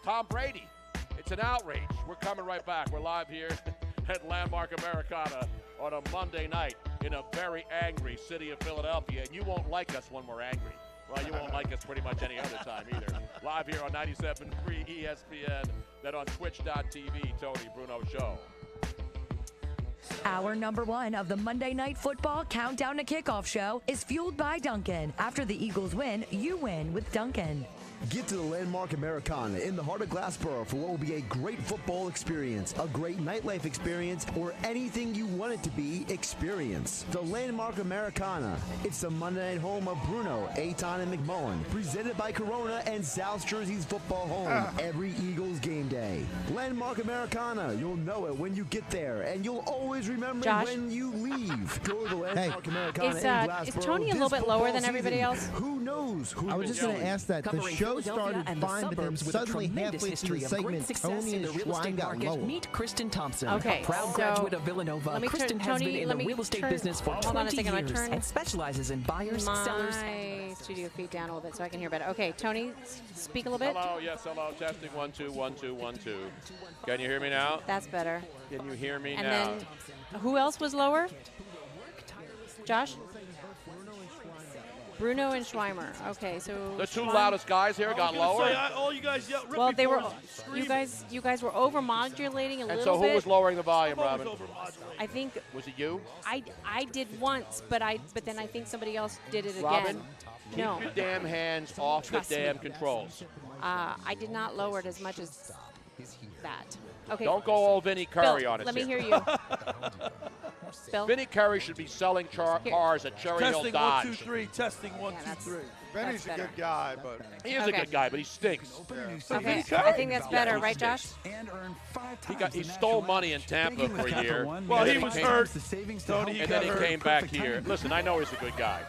Tom Brady. It's an outrage. We're coming right back. We're live here at Landmark Americana on a Monday night in a very angry city of Philadelphia. And you won't like us when we're angry. Well, you won't like us pretty much any other time either. Live here on 97.3 ESPN, then on twitch.tv, Tony Bruno Show. Hour number 1 of the Monday Night Football Countdown to Kickoff show is fueled by Dunkin'. After the Eagles win, you win with Dunkin'. Get to the Landmark Americana in the heart of Glassboro for what will be a great football experience, a great nightlife experience, or anything you want it to be experience. The Landmark Americana. It's the Monday night home of Bruno, Aton, and McMullen. Presented by Corona and South Jersey's football home every Eagles game day. Landmark Americana. You'll know it when you get there, and you'll always remember Josh? when you leave. Go to the Landmark Americana in Is Glassboro. Tony a little bit lower than everybody else? Who knows? I was just going to ask that. The show started fine, but then suddenly halfway through the segment, Tony and Schwein got lower. Meet Kristen Thompson. Okay, Proud so graduate of Villanova, Kristen has been in the real estate business for 20 years and specializes in buyers, sellers. My studio feed down a little bit so I can hear better. Okay, Tony, speak a little bit. Hello, yes, hello. Testing 1 2 1 2 1 2. Can you hear me now? That's better. Can you hear me And now? then, who else was lower? Josh? Bruno and Schweimer. Okay, so The two loudest guys here got lower. All you guys yelled. well, they were. You guys were over modulating a And little so bit. who was lowering the volume, Robin? I think Was it you? I did once, but then I think somebody else did it Robin, again. keep No, your damn hands off Trust the me. damn controls. I did not lower it as much as that. Okay. Don't go all Vinny Curry Bill, on us let me here. hear you. Bill. Vinny Curry should be selling cars at Cherry Hill Testing Dodge. 1 2 3. Testing 1 Yeah, 2 that's- 3. Benny's a better. good guy, but He is a Okay. good guy, but he stinks. Okay, I think that's better, right, Josh? He stole money in Tampa for a year. Well, and he then was came- hurt. Tony, he And got then he hurt. came back here. Listen, I know he's a good guy.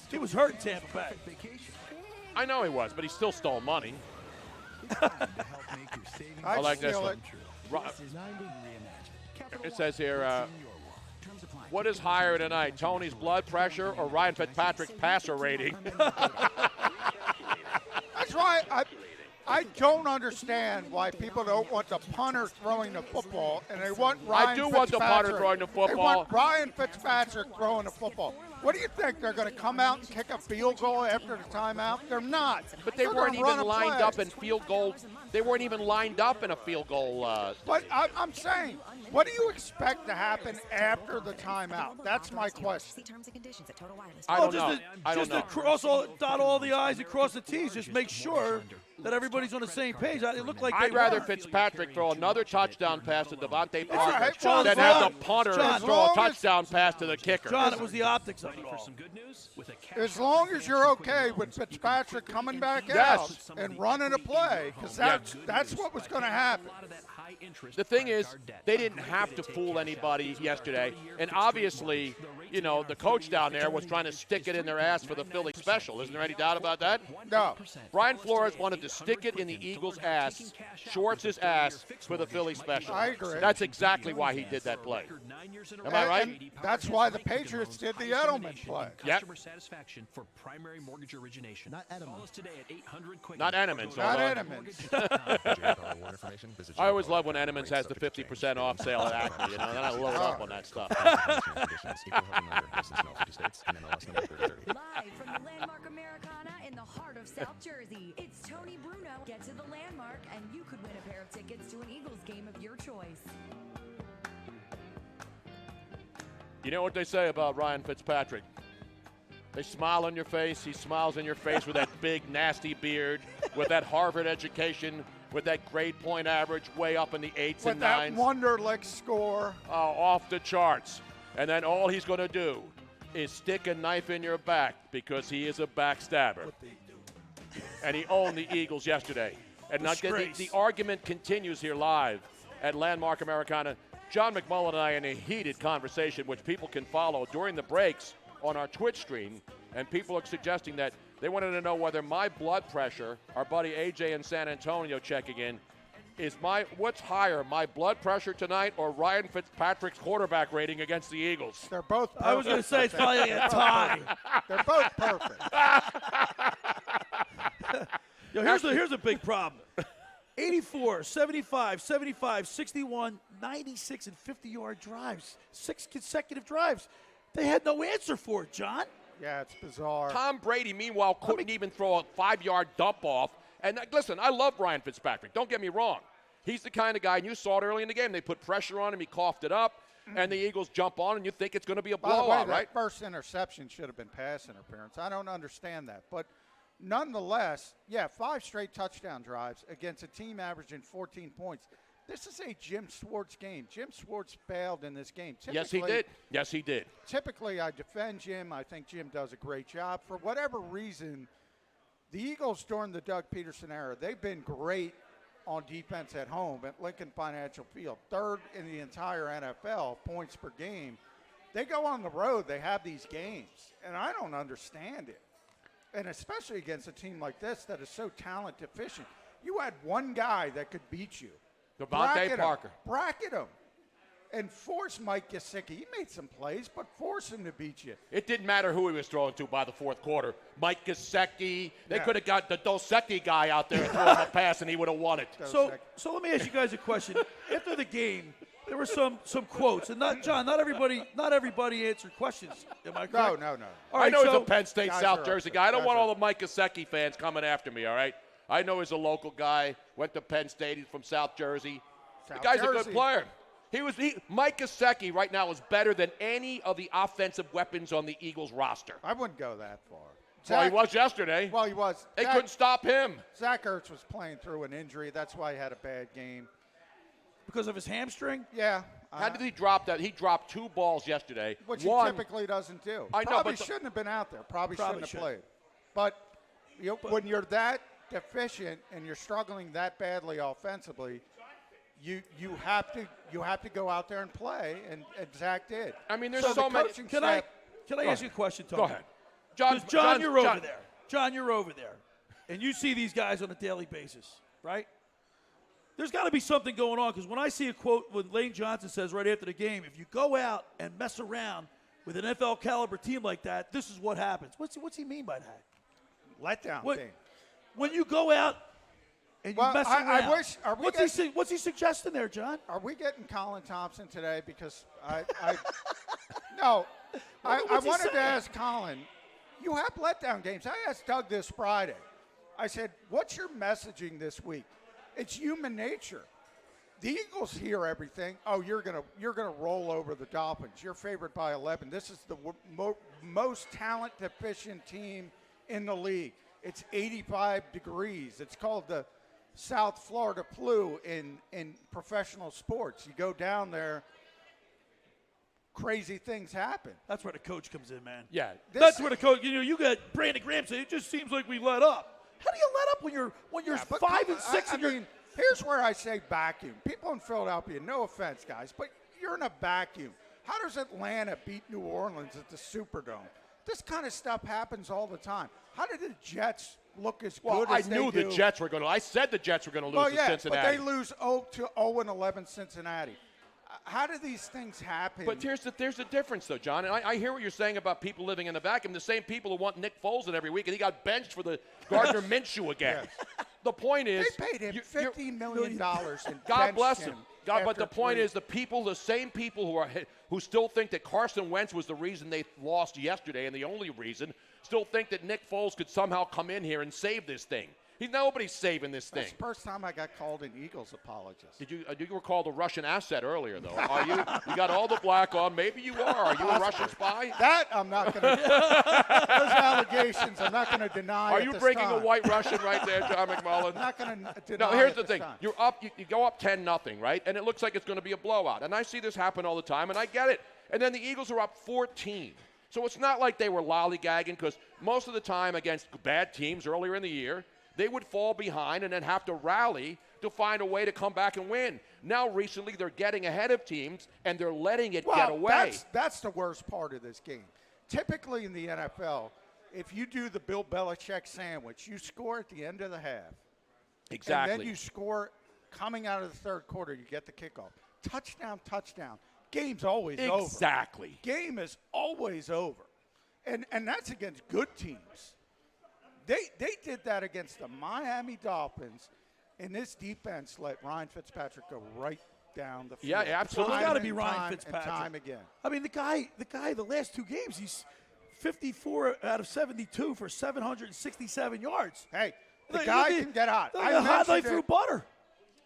He was hurt in Tampa Bay. I know he was, but he still stole money. I I'd like this steal one. It says here, what is higher tonight, Tony's blood pressure or Ryan Fitzpatrick's passer rating? That's right. I don't understand why people don't want the punter throwing the football, and they want Ryan I do want the punter Fitzpatrick. throwing the They football. want Ryan Fitzpatrick throwing the football. What do you think? They're going to come out and kick a field goal after the timeout? They're not. But they They're weren't gonna run even a lined play. up in field goal. They weren't even lined up in a field goal. But I'm saying, what do you expect to happen after the timeout? That's my question. I don't know. I don't Just know. dot all the I's and cross the T's. Just make sure that everybody's on the same page. It looked like I'd they rather were. Fitzpatrick throw another touchdown pass to Devontae all Parker right, John, than have the John, punter John, throw a as long as- touchdown pass to the kicker. John, it was the optics of it all. As long as you're okay with Fitzpatrick coming back Yes. out and running a play, because that's what was going to happen. The thing is, they didn't have to fool anybody yesterday. And obviously, you know, the coach down there was trying to stick it in their ass for the Philly special. Isn't there any doubt about that? No. Brian Flores wanted to stick it in the Eagles' ass, Schwartz's ass, for the Philly special. I agree. That's exactly why he did that play. Am I right? And that's why the Patriots did the Edelman play. Yep. Satisfaction for primary mortgage origination. Not Edelman. Call us today at 800 Not Enemans. Not although Edelman. I always love when Enemans has the 50% off sale at Acme, you know, then I load up on that stuff. Live from the Landmark Americana in the heart of South Jersey, it's Tony Bruno. Get to the Landmark and you could win a pair of tickets to an Eagles game of your choice. You know what they say about Ryan Fitzpatrick? They smile on your face. He smiles in your face with that big, nasty beard, with that Harvard education, with that grade point average way up in the 8s With and that 9s. Wonderlic score. Off the charts. And then all he's going to do is stick a knife in your back because he is a backstabber. And he owned the Eagles yesterday. And now the argument continues here live at Landmark Americana. John McMullen and I in a heated conversation, which people can follow during the breaks on our Twitch stream. And people are suggesting that they wanted to know whether my blood pressure, our buddy AJ in San Antonio checking in, what's higher, my blood pressure tonight or Ryan Fitzpatrick's quarterback rating against the Eagles? They're both perfect. I was going to say it's probably a tie. They're both perfect. Yo, here's a big problem. 84, 75, 75, 61, 96, and 50-yard drives. 6 consecutive drives. They had no answer for it, John. Yeah, it's bizarre. Tom Brady, meanwhile, couldn't even throw a 5-yard dump off. And listen, I love Ryan Fitzpatrick. Don't get me wrong. He's the kind of guy, and you saw it early in the game. They put pressure on him. He coughed it up, and the Eagles jump on, and you think it's going to be a blowout, right? That first interception should have been pass interference. I don't understand that. But nonetheless, 5 straight touchdown drives against a team averaging 14 points. This is a Jim Schwartz game. Jim Schwartz failed in this game. Yes, he did. Yes, he did. Typically, I defend Jim. I think Jim does a great job. For whatever reason, the Eagles during the Doug Peterson era, they've been great on defense at home at Lincoln Financial Field. 3rd in the entire NFL, points per game. They go on the road, they have these games, and I don't understand it. And especially against a team like this that is so talent deficient. You had one guy that could beat you. Devontae Parker. Bracket him. And force Mike Gesicki. He made some plays, but force him to beat you. It didn't matter who he was throwing to by the 4th quarter. Mike Gesicki. They could have got the Dosecki guy out there and thrown him a pass, and he would have won it. So let me ask you guys a question. After the game, there were some quotes, and not everybody answered questions. Am I correct? No. All right, I know he's a Penn State, South Jersey guy. I don't want Guys all the Mike Gesicki fans coming after me, all right? I know he's a local guy, went to Penn State. He's from South Jersey. The guy's a good player. Mike Gesicki right now is better than any of the offensive weapons on the Eagles roster. I wouldn't go that far. Well, he was yesterday. Well, he was. They couldn't stop him. Zach Ertz was playing through an injury. That's why he had a bad game. Because of his hamstring? Yeah. How did he drop that? He dropped 2 balls yesterday. Which One, he typically doesn't do. I know, Probably but shouldn't have been out there. Probably shouldn't have played. But when you're that deficient and you're struggling that badly offensively, you have to go out there and play, and Zach did. I mean, there's so many. Can I ask you a question, Tony? Go ahead. John, you're over there. John, you're over there. And you see these guys on a daily basis, right? There's got to be something going on, because when I see a quote when Lane Johnson says right after the game, if you go out and mess around with an NFL caliber team like that, this is what happens. What's he mean by that? Letdown game. When you go out and you mess around. I wish. What's he suggesting there, John? Are we getting Colin Thompson today? Because I wanted to ask Colin. You have letdown games. I asked Doug this Friday. I said, "What's your messaging this week?" It's human nature. The Eagles hear everything. Oh, you're gonna roll over the Dolphins. You're favored by 11. This is the most talent deficient team in the league. It's 85 degrees. It's called the South Florida flu in professional sports. You go down there, crazy things happen. That's where the coach comes in, man. Yeah. That's where the coach, you got Brandon Graham saying, it just seems like we let up. How do you let up when you're 5 and 6? I mean, here's where I say vacuum. People in Philadelphia, no offense, guys, but you're in a vacuum. How does Atlanta beat New Orleans at the Superdome? This kind of stuff happens all the time. How did the Jets look as good as they do? I knew the Jets were going to. I said the Jets were going to lose to Cincinnati. But they lose 0-11 Cincinnati. How do these things happen? But there's the difference, though, John. And I hear what you're saying about people living in the vacuum. The same people who want Nick Foles in every week, and he got benched for the Gardner Minshew again. Yes. The point is, they paid him $15 million. And God bless him. But the point is, the same people who still think that Carson Wentz was the reason they lost yesterday, and the only reason, still think that Nick Foles could somehow come in here and save this thing. Nobody's saving this thing. That's the first time I got called an Eagles apologist. Do you recall the Russian asset earlier, though? Are you? You got all the black on. Maybe you are. Are you a Russian spy? That I'm not going to. Those allegations, I'm not going to deny. Are you bringing a white Russian right there, John McMullen? I'm not going to deny. No, here's the thing. You're up. You go up 10-0, right? And it looks like it's going to be a blowout. And I see this happen all the time, and I get it. And then the Eagles are up 14. So it's not like they were lollygagging, because most of the time against bad teams earlier in the year, they would fall behind and then have to rally to find a way to come back and win. Now, recently, they're getting ahead of teams, and they're letting it get away. That's the worst part of this game. Typically in the NFL, if you do the Bill Belichick sandwich, you score at the end of the half. Exactly. And then you score coming out of the third quarter, you get the kickoff. Touchdown. Game's always over. Exactly. Game is always over. And that's against good teams. They did that against the Miami Dolphins, and this defense let Ryan Fitzpatrick go right down the field. Yeah, absolutely. It's got to be Ryan Fitzpatrick. And time again. I mean, the guy, the last 2 games, he's 54 out of 72 for 767 yards. Hey, the guy can get hot. Hot like through butter.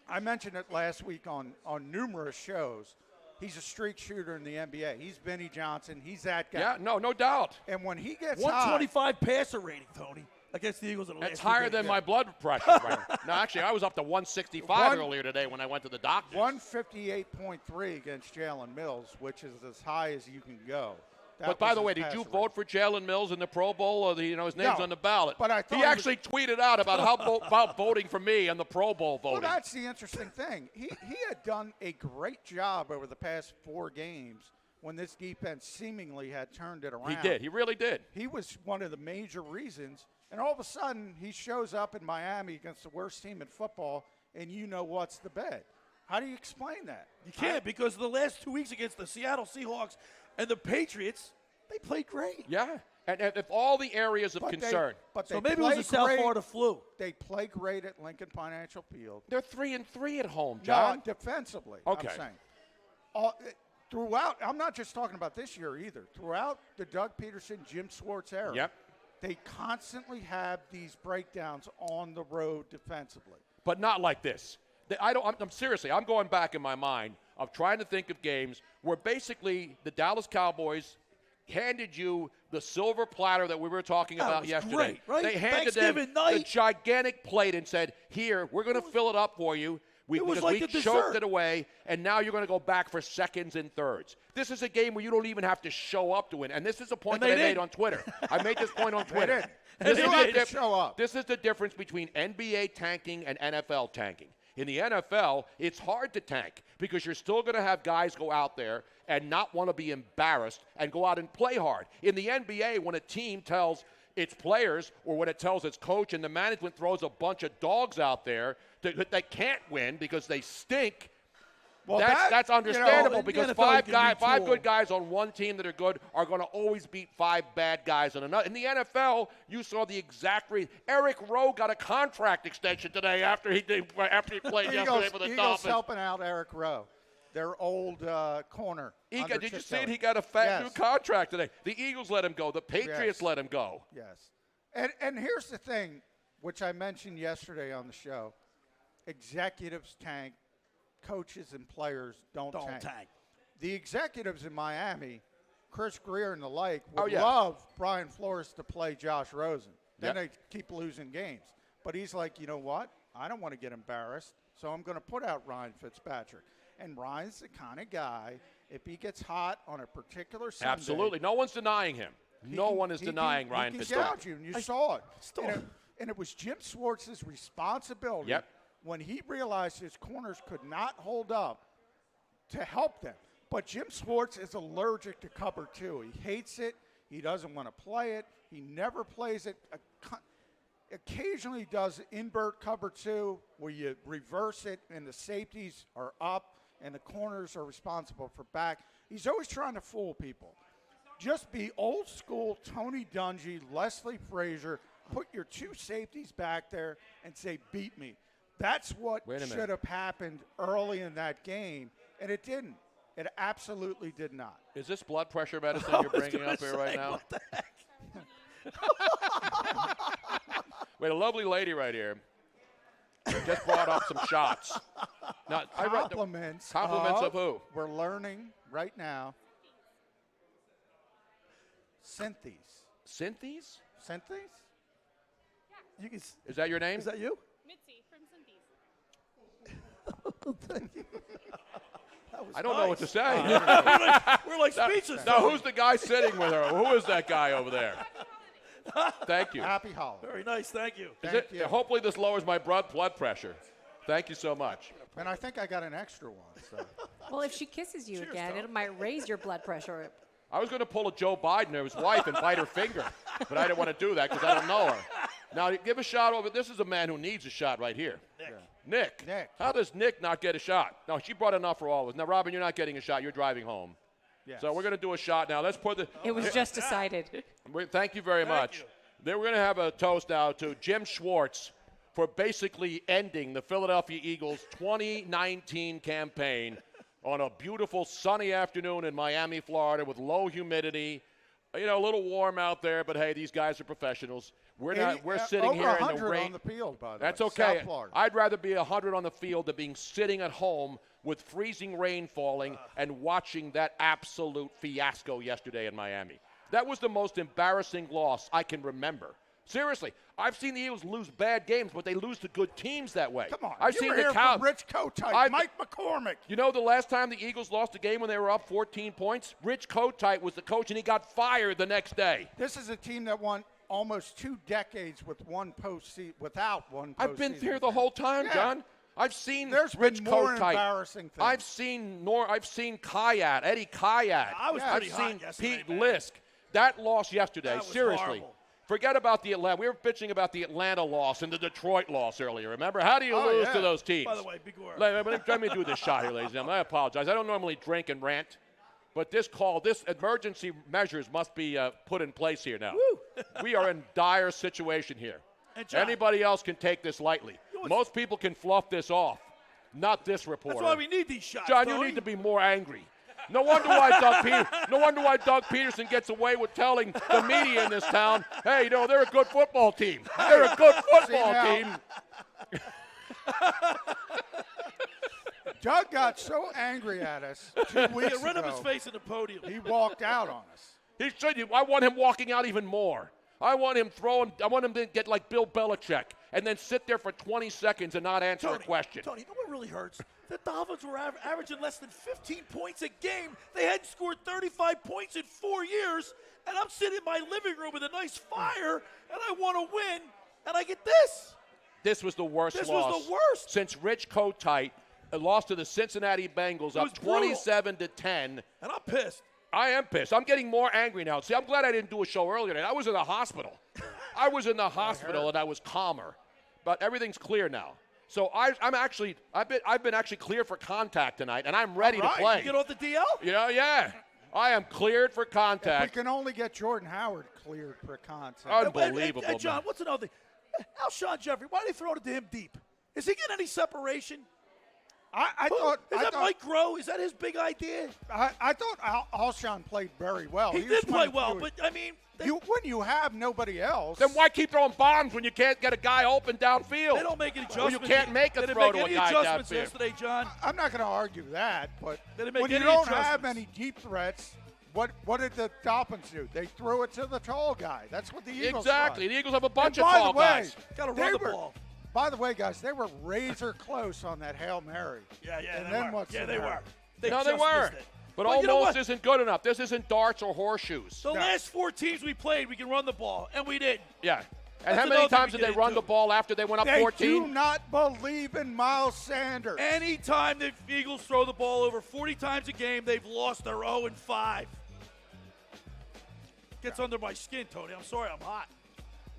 I mentioned it last week on numerous shows. He's a streak shooter in the NBA. He's Benny Johnson. He's that guy. Yeah, no doubt. And when he gets 125 passer rating, Tony, against the Eagles in the last That's 2 higher games. than my blood pressure. Right? No, actually, I was up to 165 earlier today when I went to the doctor. 158.3 against Jalen Mills, which is as high as you can go. But by the way, did you vote for Jalen Mills in the Pro Bowl? Or his name's on the ballot. But I thought he actually tweeted out about about voting for me and the Pro Bowl voting. Well, that's the interesting thing. He had done a great job over the past 4 games when this defense seemingly had turned it around. He did. He really did. He was one of the major reasons. And all of a sudden, he shows up in Miami against the worst team in football, and you know what's the bet. How do you explain that? You can't, because the last 2 weeks against the Seattle Seahawks and the Patriots, they played great. Yeah. And if all the areas of concern. So maybe it was a South Florida flu. They play great at Lincoln Financial Field. They're 3-3 at home, John. No, defensively, okay. I'm saying. Throughout, I'm not just talking about this year either. Throughout the Doug Peterson, Jim Schwartz era, yep. They constantly have these breakdowns on the road defensively. But not like this. I'm seriously, I'm going back in my mind of trying to think of games where basically the Dallas Cowboys handed you the silver platter that we were talking about yesterday. Great, right? They handed them the gigantic plate and said, here, we're going to fill it up for you. We choked it away, and now you're going to go back for seconds and thirds. This is a game where you don't even have to show up to win. And this is a point that I made on Twitter. I made this point on Twitter. This is the difference between NBA tanking and NFL tanking. In the NFL, it's hard to tank because you're still going to have guys go out there and not want to be embarrassed and go out and play hard. In the NBA, when a team tells its players or when it tells its coach and the management throws a bunch of dogs out there that can't win because they stink, well, that's understandable because five good guys on one team that are good are going to always beat 5 bad guys on another. In the NFL, you saw the exact reason. Eric Rowe got a contract extension today after he played yesterday for the Dolphins. Helping out Eric Rowe, their old corner. Did you see it? He got a fat new contract today. The Eagles let him go. The Patriots let him go. Yes. And here's the thing, which I mentioned yesterday on the show. Executives tank. Coaches and players don't tank. The executives in Miami, Chris Greer and the like, would love Brian Flores to play Josh Rosen. Then they keep losing games. But he's like, you know what? I don't want to get embarrassed, so I'm going to put out Ryan Fitzpatrick. And Ryan's the kind of guy, if he gets hot on a particular Sunday. Absolutely. No one's denying him. No one is denying Ryan Fitzpatrick. You saw it. And it was Jim Schwartz's responsibility. When he realized his corners could not hold up to help them. But Jim Schwartz is allergic to cover 2. He hates it. He doesn't want to play it. He never plays it. Occasionally does invert cover 2 where you reverse it and the safeties are up and the corners are responsible for back. He's always trying to fool people. Just be old school Tony Dungy, Leslie Frazier, put your 2 safeties back there and say, beat me. That's what should have happened early in that game, and it didn't. It absolutely did not. Is this blood pressure medicine you're bringing up here right now? What the heck? Wait, a lovely lady right here just brought up some shots. Now, Compliments of who? We're learning right now. Synthes. Synthes? Synthes? You can, is that your name? Is that you? Mitzi from Synthes. Thank you. I don't know what to say. We're like speechless. Now, who's the guy sitting with her? Who is that guy over there? Thank you. Happy holiday. Very nice. Thank you. Hopefully this lowers my blood pressure. Thank you so much. And I think I got an extra one. So. Well, if she kisses you again, it might raise your blood pressure. I was going to pull a Joe Biden or his wife and bite her finger, but I didn't want to do that because I don't know her. Now, give a shot over. This is a man who needs a shot right here. Nick. How does Nick not get a shot? No, she brought enough for all of us. Now, Robin, you're not getting a shot. You're driving home. Yes. So we're going to do a shot now. Let's put the. It was just decided. Thank you very much. Then we're going to have a toast now to Jim Schwartz for basically ending the Philadelphia Eagles' 2019 campaign on a beautiful sunny afternoon in Miami, Florida, with low humidity. You know, a little warm out there, but hey, these guys are professionals. We're sitting here in the rain. On the field, by the That's way. okay. South Florida. I'd rather be 100 on the field than being sitting at home with freezing rain falling and watching that absolute fiasco yesterday in Miami. That was the most embarrassing loss I can remember. Seriously, I've seen the Eagles lose bad games, but they lose to good teams that way. Come on, I've you seen were the here Cow- for Rich Kotite, Mike McCormick. You know the last time the Eagles lost a game when they were up 14 points? Rich Kotite was the coach, and he got fired the next day. This is a team that won almost 2 decades without one postseason. I've been here the whole time, Yeah. John. I've seen There's Rich been more Kotite. embarrassing things. I've seen Kayat, Eddie Kayat. I was pretty I've hot seen yesterday, Pete man. Lisk. That loss yesterday, That was seriously. horrible. Forget about the Atlanta. We were bitching about the Atlanta loss and the Detroit loss earlier. Remember? How do you lose to those teams? By the way, Big Or. Let me do this shot here, ladies and gentlemen. I apologize. I don't normally drink and rant, but this emergency measures must be put in place here now. We are in dire situation here. And John, Anybody else can take this lightly. Most people can fluff this off, not this reporter. that's why we need these shots, John, Tony. you need to be more angry. No wonder why Doug Peterson gets away with telling the media in this town, hey, you know, they're a good football team. They're a good football team. Doug got so angry at us 2 weeks Get rid of his ago, face in the podium. he walked out on us. He should. I want him walking out even more. I want him to get like Bill Belichick and then sit there for 20 seconds and not answer a question. Tony, you know what really hurts? The Dolphins were averaging less than 15 points a game. They hadn't scored 35 points in 4 years, and I'm sitting in my living room with a nice fire, and I want to win, and I get this. This was the worst This loss. was the worst. Since Rich Kotite lost to the Cincinnati Bengals up 27-10. And I'm pissed. I am pissed. I'm getting more angry now. See, I'm glad I didn't do a show earlier today. I was in the hospital. I was in the hospital and I was calmer. But everything's clear now. So I've been actually cleared for contact tonight, and I'm ready to play. You get off the DL? Yeah. I am cleared for If we contact. can only get Jordan Howard cleared for contact. Unbelievable. Hey, John, man. what's another thing? Alshon Jeffrey, why did they throw it to him deep? Is he getting any separation? I thought Mike Groh? Is that his big idea? I thought Alshon played very well. He was did play one of well, few- but I mean, when you have nobody else, Then why keep throwing bombs when you can't get a guy open downfield? they don't make any Well, adjustments. you can't make a They didn't throw make to a any guy adjustments downfield. yesterday, John. I'm not going to argue that. But They didn't make when you any don't have adjustments. any deep threats, what did the Dolphins do? They threw it to the tall guy. That's what the Eagles Exactly. did. The Eagles have a bunch And of by tall the way, guys. Gotta they run the were- ball. By the way, guys, they were razor close on that Hail Mary. Yeah, And they then were. what's Yeah, the they matter? were. No, they just weren't. missed it. But you know almost what? isn't good enough. This isn't darts or horseshoes. The last 4 teams we played, we can run the ball, and we didn't. Yeah. And That's how many another thing times we did they get run into. the ball after they went up They 14? do not believe in Miles Sanders. Anytime the Eagles throw the ball over 40 times a game, they've lost their 0-5. Gets under my skin, Tony. I'm sorry, I'm hot.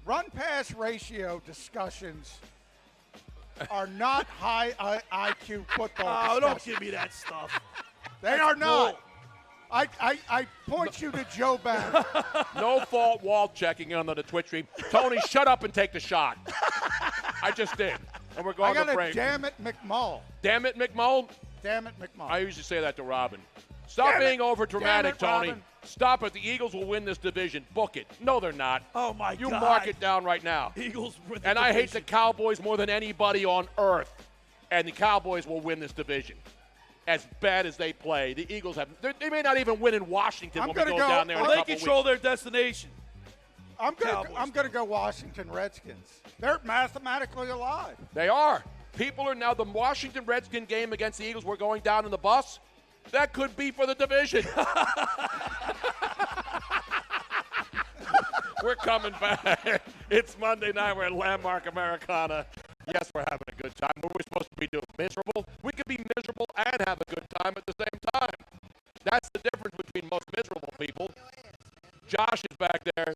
Run-pass ratio discussions are not high IQ football Oh, don't discussions. give me that stuff. They are not. I point you to Joe Banner. No fault wall checking on the Twitch stream. Tony, shut up and take the shot. I just did. And we're I going got to a break. damn it McMull. Damn it, McMullen. Damn it McMull. I usually say that to Robin. Stop Damn it. being over dramatic, Damn it, Tony. Robin. Stop it. The Eagles will win this division. Book it. No, they're not. Oh, my You God. mark it down right now. Eagles win the And I hate the division. Cowboys more than anybody on earth. And the Cowboys will win this division. As bad as they play, the Eagles they may not even win in Washington I'm when we gonna go go- down there in a Well, they couple control weeks. their destination. I'm Cowboys. gonna go Washington Redskins. They're mathematically alive. They are. People are now the Washington Redskin game against the Eagles. We're going down in the bus. That could be for the division. We're coming back. It's Monday night. We're at Landmark Americana. Yes, we're having a good time. What are we supposed to be doing? Miserable? We could be miserable and have a good time at the same time. That's the difference between most miserable people. Josh is back there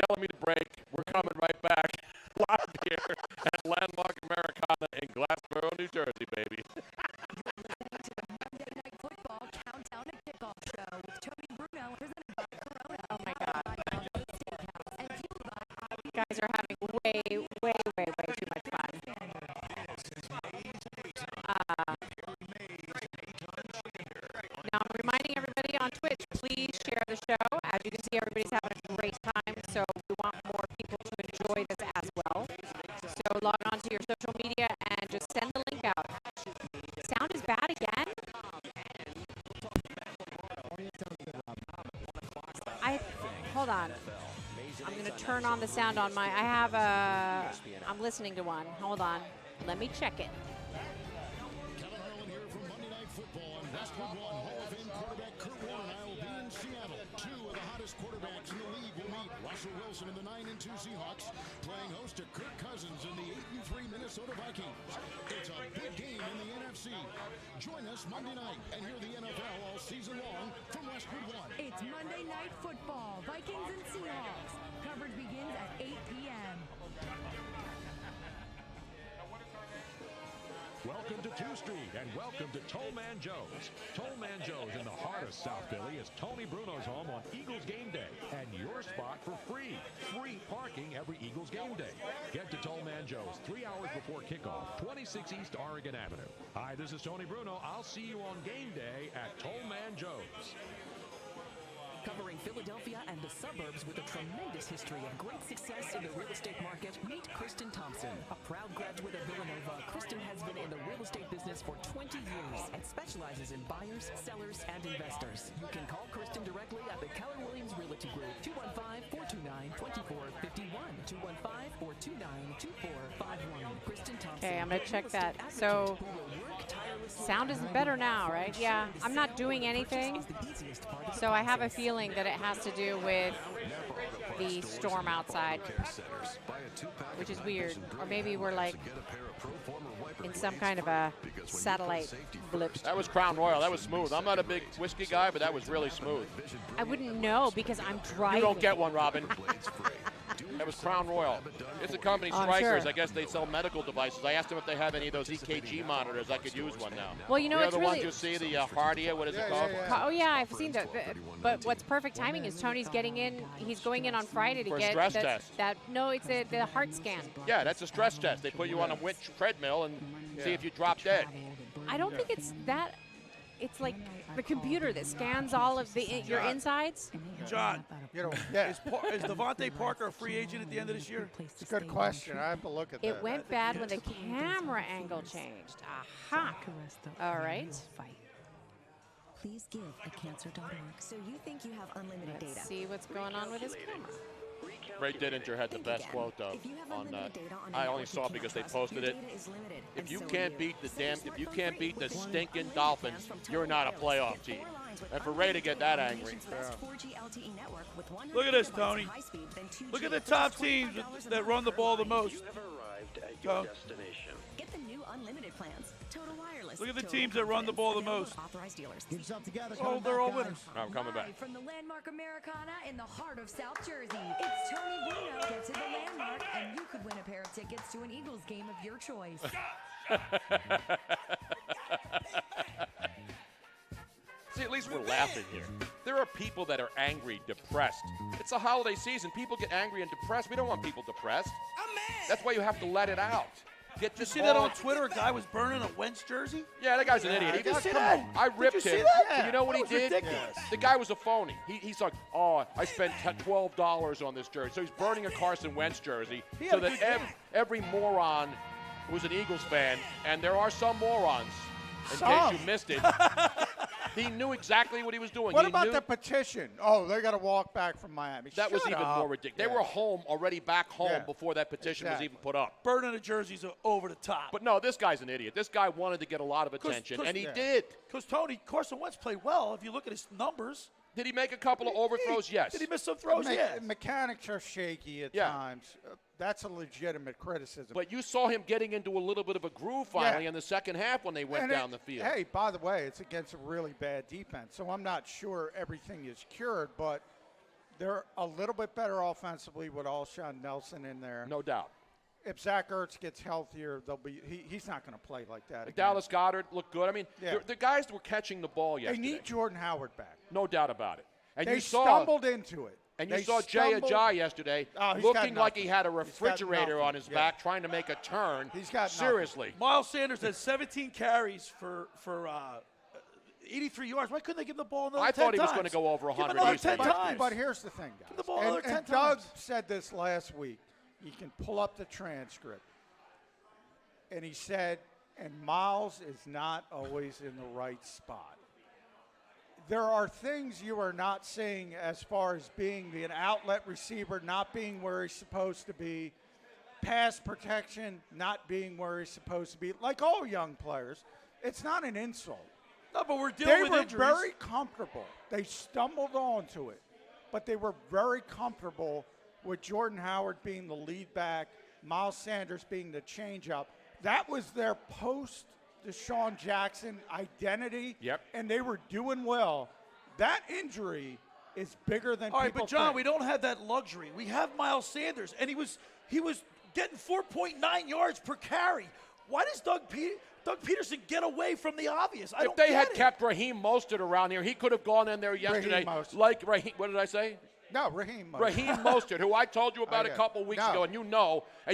telling me to break. We're coming right back live here at Landmark Americana in Glassboro, New Jersey, baby. Monday Night Football Countdown and Kickoff Show with Tony Bruno, presented by Corona. Oh, my God. And fueled by would log on to your social media and just send the link out. Sound is bad again? Hold on. I'm going to turn on the sound on my, I'm listening to one. Hold on. Let me check it. Kevin Harlan here from Monday Night Football on Westwood One. Hall of Fame quarterback Kurt Warner and I will be in Seattle. Two of the hottest quarterbacks in the league will meet. Russell Wilson and the 9-2 Seahawks playing host to Kirk Cousins and the 8-3 Minnesota Vikings. It's a big game in the NFC. Join us Monday night and hear the NFL all season long from Westwood One. It's Monday Night Football, Vikings and Seahawks. Coverage begins at 8 p.m. Welcome to 2 Street and welcome to Tollman Joe's. Tollman Joe's in the heart of South Philly is Tony Bruno's home on Eagles game day and your spot for free parking every Eagles game day. Get to Tollman Joe's 3 hours before kickoff, 26 East Oregon Avenue. Hi, this is Tony Bruno. I'll see you on game day at Tollman Joe's. Covering Philadelphia and the suburbs with a tremendous history of great success in the real estate market, meet Kristen Thompson. A proud graduate of Villanova, Kristen has been in the real estate business for 20 years and specializes in buyers, sellers, and investors. You can call Kristen directly at the Keller Williams Realty Group, 215-429-2451, 215-429-2451. Kristen Thompson. Okay, I'm going to check that. So, sound is better now, right? Yeah, I'm not doing anything. So I have a feeling that it has to do with the storm outside, which is weird. Or maybe we're like in some kind of a satellite blip. That was Crown Royal. That was smooth. I'm not a big whiskey guy, but that was really smooth. I wouldn't know because I'm driving. You don't get one, Robin. That was Crown Royal. It's a company, Strikers. Sure. I guess they sell medical devices. I asked them if they have any of those EKG monitors. I could use one now. Well, you know, it's the really ones you see, the Hardia, what is it called? Oh, yeah, I've seen that. But what's perfect timing is Tony's getting in. He's going in on Friday to For a get stress test. No, it's the heart scan. Yeah, that's a stress test. They put you on a treadmill and see if you drop dead. I don't think it's that. It's like the computer that scans all of your insides. John, Yeah. is Devontae Parker a free agent at the end of this year? It's a good question. I have to look at that. It went bad when the camera angle changed. Aha. All right. Please give at cancer.org. So you think you have unlimited data. Let's see what's going on with his camera. Ray Didinger had the best quote though on that. I only saw it because they posted it. If you can't beat the stinking Dolphins, you're not a playoff team. And for Ray to get that angry. Look at this, Tony. Look at the top teams that run the ball the most. Go. Get the new unlimited plans. Total Wireless. Look at the teams that run the ball the most. Authorized dealers. Get yourself together. Oh, they're all winners. I'm coming back. Live from the Landmark Americana in the heart of South Jersey, it's Tony Bruno. Get to the Landmark, and you could win a pair of tickets to an Eagles game of your choice. See, at least we're laughing here. There are people that are angry, depressed. It's a holiday season. People get angry and depressed. We don't want people depressed. I'm mad. That's why you have to let it out. Did you see that on Twitter? A guy was burning a Wentz jersey? Yeah, that guy's an idiot. Did you see that? I ripped Did you see him. that? And you know what he That was did? ridiculous. The guy was a phony. He's like, oh, I spent $12 on this jersey. So he's burning a Carson Wentz jersey so that every moron who's an Eagles fan, and there are some morons, in case you missed it, he knew exactly what he was doing. What about the petition? Oh, they got to walk back from Miami. That was even more ridiculous. They Yeah. were home, already back home before that petition was even put up. Burning the jerseys are over the top. But no, this guy's an idiot. This guy wanted to get a lot of attention, and he did. Because Tony, Carson Wentz played well. If you look at his numbers. Did he make a couple of overthrows? Yes. Did he miss some throws? Yes. Mechanics are shaky at times. That's a legitimate criticism. But you saw him getting into a little bit of a groove finally in the second half when they went down the field. Hey, by the way, it's against a really bad defense, so I'm not sure everything is cured, but they're a little bit better offensively with Alshon Nelson in there. No doubt. If Zach Ertz gets healthier, he's not going to play like that again. Dallas Goedert looked good. I mean, the guys were catching the ball yesterday. They need Jordan Howard back. No doubt about it. And they you saw, stumbled into it. And you saw Jay Ajay yesterday looking like he had a refrigerator on his back trying to make a turn. He's got seriously. Miles Sanders had 17 carries for 83 yards. Why couldn't they give him the ball another 10 times? I thought he was going to go over 100 another 10 times. But here's the thing, guys. Give the ball another 10 Doug times. said this last week. You can pull up the transcript. and he said, and Miles is not always in the right spot. There are things you are not seeing as far as being an outlet receiver, not being where he's supposed to be, pass protection, not being where he's supposed to be. Like all young players, it's not an insult. No, but we're dealing with injuries. They were very comfortable. They stumbled onto it, but they were very comfortable with Jordan Howard being the lead back, Miles Sanders being the changeup. That was their post-Deshaun Jackson identity, and they were doing well. That injury is bigger than all right, people but John, think. we don't have that luxury. We have Miles Sanders, and he was getting 4.9 yards per carry. Why does Doug Peterson get away from the obvious? If they had kept Raheem Mostert around here, he could have gone in there yesterday. Like Raheem, what did I say? No, Raheem Mostert. Raheem Mostert, who I told you about a couple weeks ago, and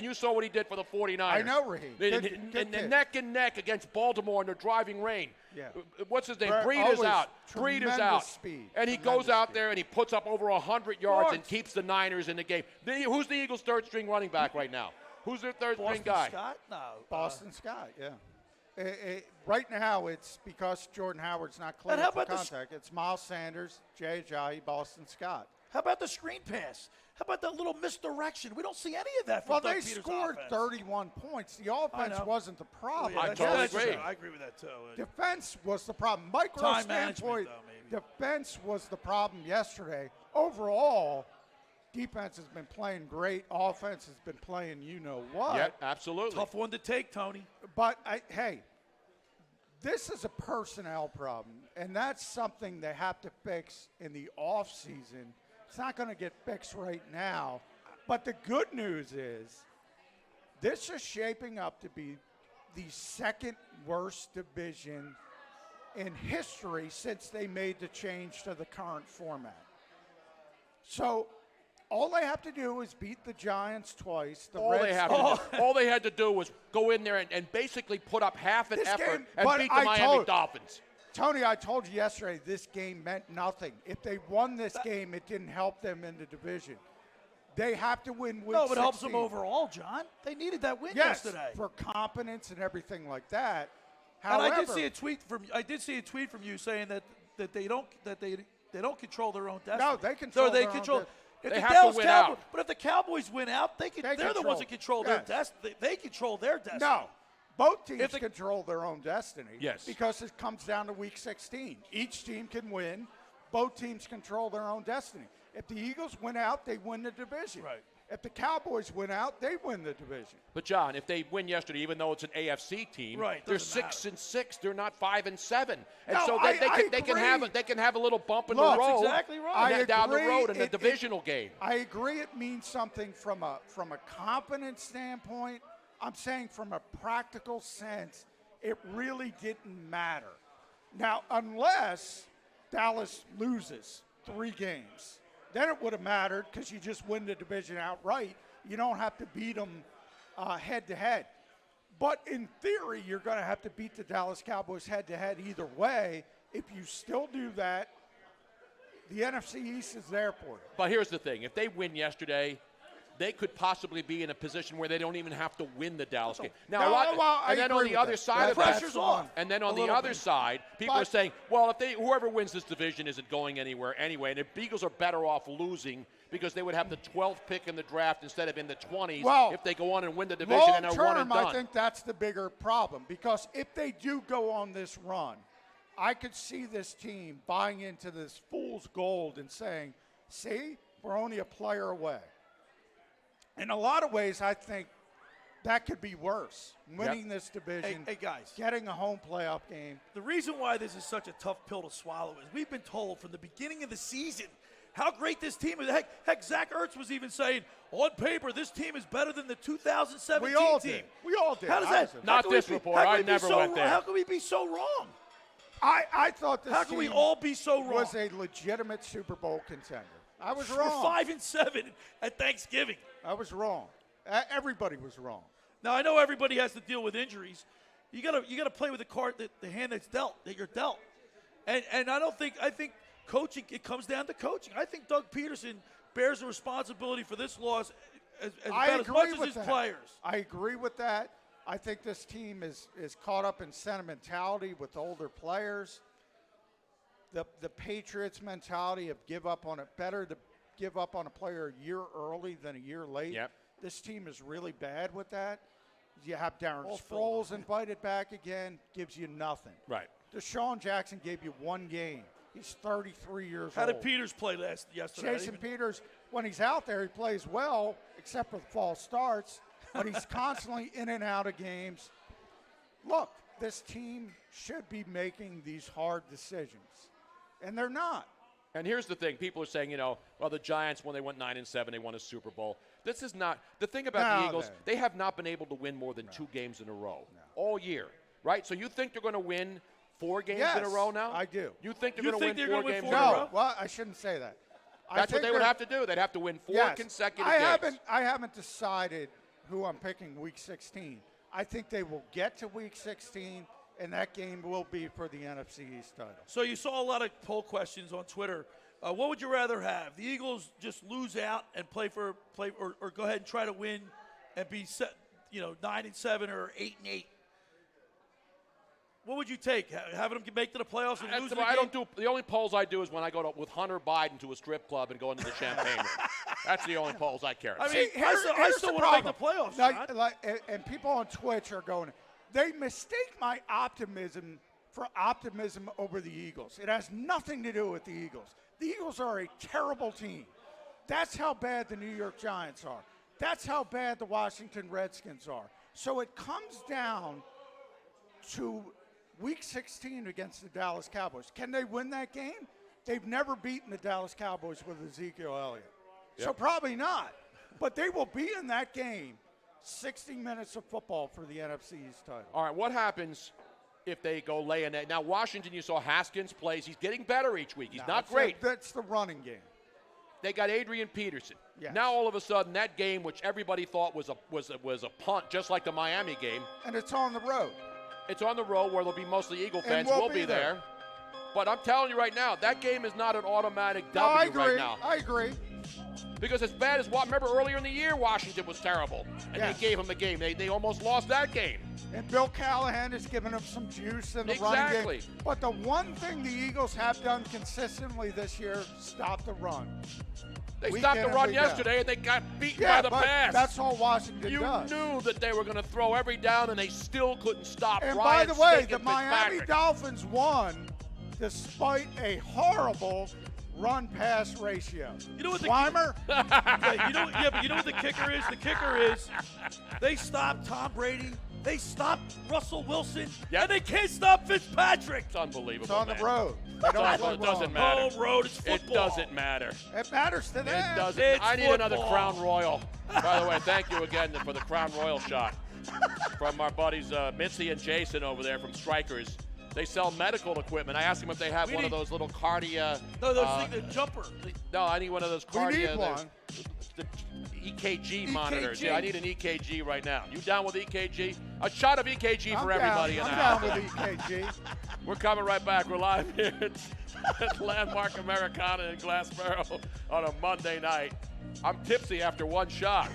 you saw what he did for the 49ers. I know Raheem. Good neck and neck against Baltimore in the driving rain. Yeah. What's his name? Breeder's out. Breeder's out. Speed. And he goes out there and he puts up over 100 yards and keeps the Niners in the game. Who's the Eagles' third-string running back right now? Who's their third-string guy? Scott? No. Boston Scott, yeah. Right now, it's because Jordan Howard's not clear for contact. It's Miles Sanders, Jay Ajayi, Boston Scott. How about the screen pass? How about that little misdirection? We don't see any of that from Well, Doug they Peterson's scored offense. 31 points. The offense wasn't the problem. Well, yeah, I totally agree. I agree with that, too. Defense was the problem. Mike Rowe's standpoint, defense was the problem yesterday. Overall, defense has been playing great. Offense has been playing you-know-what. Yeah, absolutely. Tough one to take, Tony. But, hey, this is a personnel problem, and that's something they have to fix in the offseason. It's not going to get fixed right now. But the good news is this is shaping up to be the second worst division in history since they made the change to the current format. So all they have to do is beat the Giants twice. All they had to do was go in there and basically put up half an effort and beat the Miami Dolphins. Tony, I told you yesterday this game meant nothing. If they won this game, it didn't help them in the division. They have to win week 16. No, it helps them overall, John. They needed that win yesterday. For competence and everything like that. However, However, I did see a tweet from you saying that they don't control their own destiny. No, they control their own destiny. They have to win out. But if the Cowboys win out, they're the ones that control their destiny. They control their destiny. No. Both teams control their own destiny. Yes. Because it comes down to week 16. Each team can win. Both teams control their own destiny. If the Eagles win out, they win the division. Right. If the Cowboys win out, they win the division. But John, if they win yesterday, even though it's an AFC team, they're 6-6. They're not 5-7, and so they can have a little bump in the road. Exactly right. Down the road in a divisional game. I agree. It means something from a confidence standpoint. I'm saying from a practical sense, it really didn't matter. Now, unless Dallas loses 3 games, then it would have mattered because you just win the division outright. You don't have to beat them head-to-head. But in theory, you're going to have to beat the Dallas Cowboys head-to-head either way. If you still do that, the NFC East is there for you. But here's the thing. If they win yesterday, they could possibly be in a position where they don't even have to win the Dallas game. Now, and then on the other side of that, pressure's off. And then on the other side, people are saying, well, if whoever wins this division isn't going anywhere anyway, and the Eagles are better off losing because they would have the 12th pick in the draft instead of in the 20s if they go on and win the division and are one and done. I think that's the bigger problem because if they do go on this run, I could see this team buying into this fool's gold and saying, see, we're only a player away. In a lot of ways, I think that could be worse. Winning this division, hey guys, getting a home playoff game. The reason why this is such a tough pill to swallow is we've been told from the beginning of the season how great this team is. Heck, Zach Ertz was even saying, on paper, this team is better than the 2017 team. We all did. How does that? Not this report. I never went there. How can we be so wrong? I thought this How can we all be so wrong? Was a legitimate Super Bowl contender. I was wrong. We're 5-7 at Thanksgiving. I was wrong. Everybody was wrong. Now I know everybody has to deal with injuries. You gotta play with the card the hand that you're dealt. And I think coaching, it comes down to coaching. I think Doug Peterson bears the responsibility for this loss as much as his players. I agree with that. I think this team is caught up in sentimentality with older players. The Patriots mentality of give up on it. Better to give up on a player a year early than a year late. Yep. This team is really bad with that. You have Darren Sproles invited back again, gives you nothing. Right. Deshaun Jackson gave you one game. He's 33 years How old. did Peters play yesterday? Jason Peters, when he's out there, he plays well, except for false starts, but he's constantly in and out of games. Look, this team should be making these hard decisions, and they're not. And here's the thing. People are saying, well, the Giants, when they went 9-7, they won a Super Bowl. This is not – the thing about the Eagles, they have not been able to win more than 2 games in a row all year, right? So you think they're going to win 4 games in a row now? I do. You think they're going to win 4 games in a No, row? well, I shouldn't say that. That's what they would have to do. They'd have to win 4 consecutive games. I haven't decided who I'm picking Week 16. I think they will get to Week 16, and that game will be for the NFC East title. So you saw a lot of poll questions on Twitter. What would you rather have? The Eagles just lose out and play, or go ahead and try to win and be 9-7 or 8-8? What would you take? Having them make to the playoffs and lose? I don't do. The only polls I do is when I go with Hunter Biden to a strip club and go into the champagne room. That's the only polls I care about. I mean, I still want to make the playoffs. And people on Twitch are going, they mistake my optimism for optimism over the Eagles. It has nothing to do with the Eagles. The Eagles are a terrible team. That's how bad the New York Giants are. That's how bad the Washington Redskins are. So it comes down to Week 16 against the Dallas Cowboys. Can they win that game? They've never beaten the Dallas Cowboys with Ezekiel Elliott. Yep. So probably not. But they will be in that game. 60 minutes of football for the NFC East title. All right, what happens if they go lay an egg? Now, Washington, you saw Haskins plays. He's getting better each week. He's not great. That's the running game. They got Adrian Peterson. Yes. Now, all of a sudden, that game, which everybody thought was a punt, just like the Miami game. And it's on the road. It's on the road where there'll be mostly Eagle fans. We'll be there. But I'm telling you right now, that game is not an automatic W right now. I agree. Because as bad as remember earlier in the year, Washington was terrible, and they gave them the game. They almost lost that game. And Bill Callahan has given them some juice in the running game. But the one thing the Eagles have done consistently this year, stop the run. They stopped the run yesterday, and they got beaten by the pass. That's all Washington does. You knew that they were going to throw every down, and they still couldn't stop. And Ryan by the way, Stick the Miami Dolphins won despite a horrible run-pass ratio. You know what the Weimer? But you know what the kicker is? The kicker is they stopped Tom Brady. They stopped Russell Wilson. And they can't stop Fitzpatrick. It's unbelievable. It's on the road. It doesn't matter. Home road is football. It doesn't matter. It matters to them. It doesn't. It's I need football. another Crown Royal. By the way, thank you again for the Crown Royal shot from our buddies Mitzi and Jason over there from Strikers. They sell medical equipment. I asked them if they have one of those little cardia. No, those the jumper. No, I need one of those cardia. We need one. The EKG monitors. Yeah, I need an EKG right now. You down with EKG? A shot of EKG for everybody in the house. I'm down with EKG. We're coming right back. We're live here at Landmark Americana in Glassboro on a Monday night. I'm tipsy after one shot.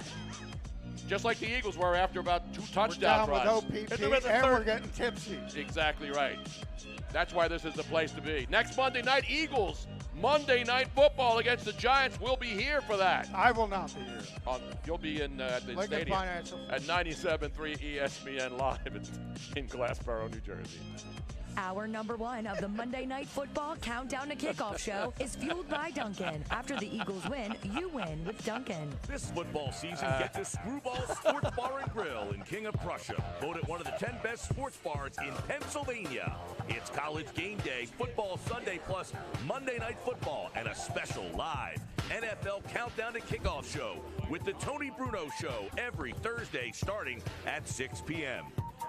Just like the Eagles were after about 2 touchdown runs. We're down with OPP, and we're getting tipsy. Exactly right. That's why this is the place to be. Next Monday night, Eagles. Monday Night Football against the Giants. We'll be here for that. I will not be here. You'll be in the Lincoln stadium Financial. at 97.3 ESPN Live in Glassboro, New Jersey. Hour number 1 of the Monday Night Football Countdown to Kickoff show is fueled by Dunkin'. After the Eagles win, you win with Dunkin'. This football season, get to Screwball Sports Bar and Grill in King of Prussia. Voted one of the 10 best sports bars in Pennsylvania. It's College Game Day, Football Sunday, plus Monday Night Football, and a special live NFL Countdown to Kickoff show with the Tony Bruno Show every Thursday starting at 6 p.m.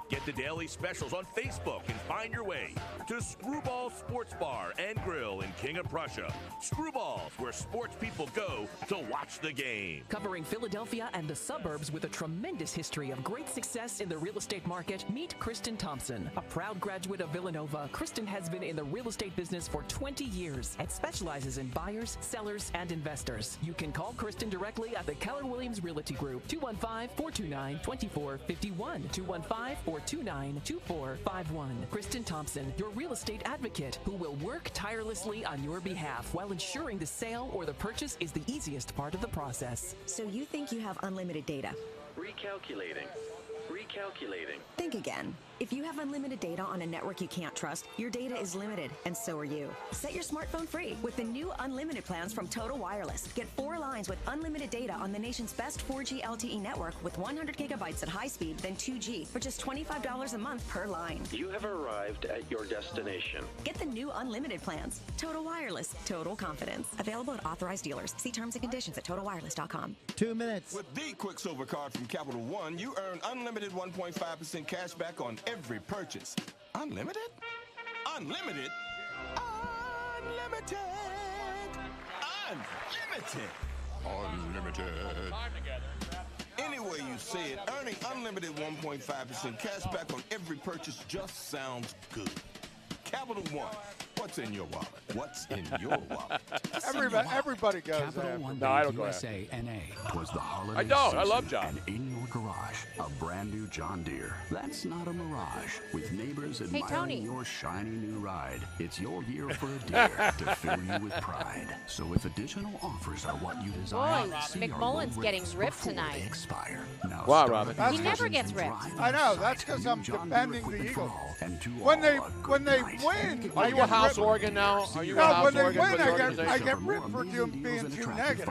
Get the daily specials on Facebook and find your way to Screwball Sports Bar and Grill in King of Prussia. Screwballs, where sports people go to watch the game. Covering Philadelphia and the suburbs with a tremendous history of great success in the real estate market, meet Kristen Thompson. A proud graduate of Villanova, Kristen has been in the real estate business for 20 years and specializes in buyers, sellers, and investors. You can call Kristen directly at the Keller Williams Realty Group, 215-429-2451, 215-429-2451. Kristen Thompson, your real estate advocate who will work tirelessly on your behalf while ensuring the sale or the purchase is the easiest part of the process. So you think you have unlimited data? Recalculating. Think again. If you have unlimited data on a network you can't trust, your data is limited, and so are you. Set your smartphone free with the new unlimited plans from Total Wireless. Get 4 lines with unlimited data on the nation's best 4G LTE network with 100 gigabytes at high speed, then 2G for just $25 a month per line. You have arrived at your destination. Get the new unlimited plans. Total Wireless. Total confidence. Available at authorized dealers. See terms and conditions at TotalWireless.com. 2 minutes. With the Quicksilver card from Capital One, you earn unlimited 1.5% cash back on every purchase. Unlimited? Unlimited? Unlimited! Unlimited! Unlimited! Any way you say it, earning unlimited 1.5% cash back on every purchase just sounds good. Capital One. What's in your wallet? What's in your wallet? Everybody goes Capital there. One No, I Bank don't go USA NA. Was the holiday I don't. I season, love John. And in your garage, a brand new John Deere. That's not a mirage. With neighbors Tony. admiring your shiny new ride, it's your year for a Deere to fill you with pride. So if additional offers are what you desire, Boy, see our McMullen's low getting rates ripped before tonight. they expire. Now Wow, start Robin. your He never engines gets and ripped. drive I know. inside That's because the I'm new John defending Deere the equipment Eagles. for all. And to When all, they a when good they night. win, Are you a house organ now? Are you a No, house when they organ win, for the I organization? get ripped for being too negative.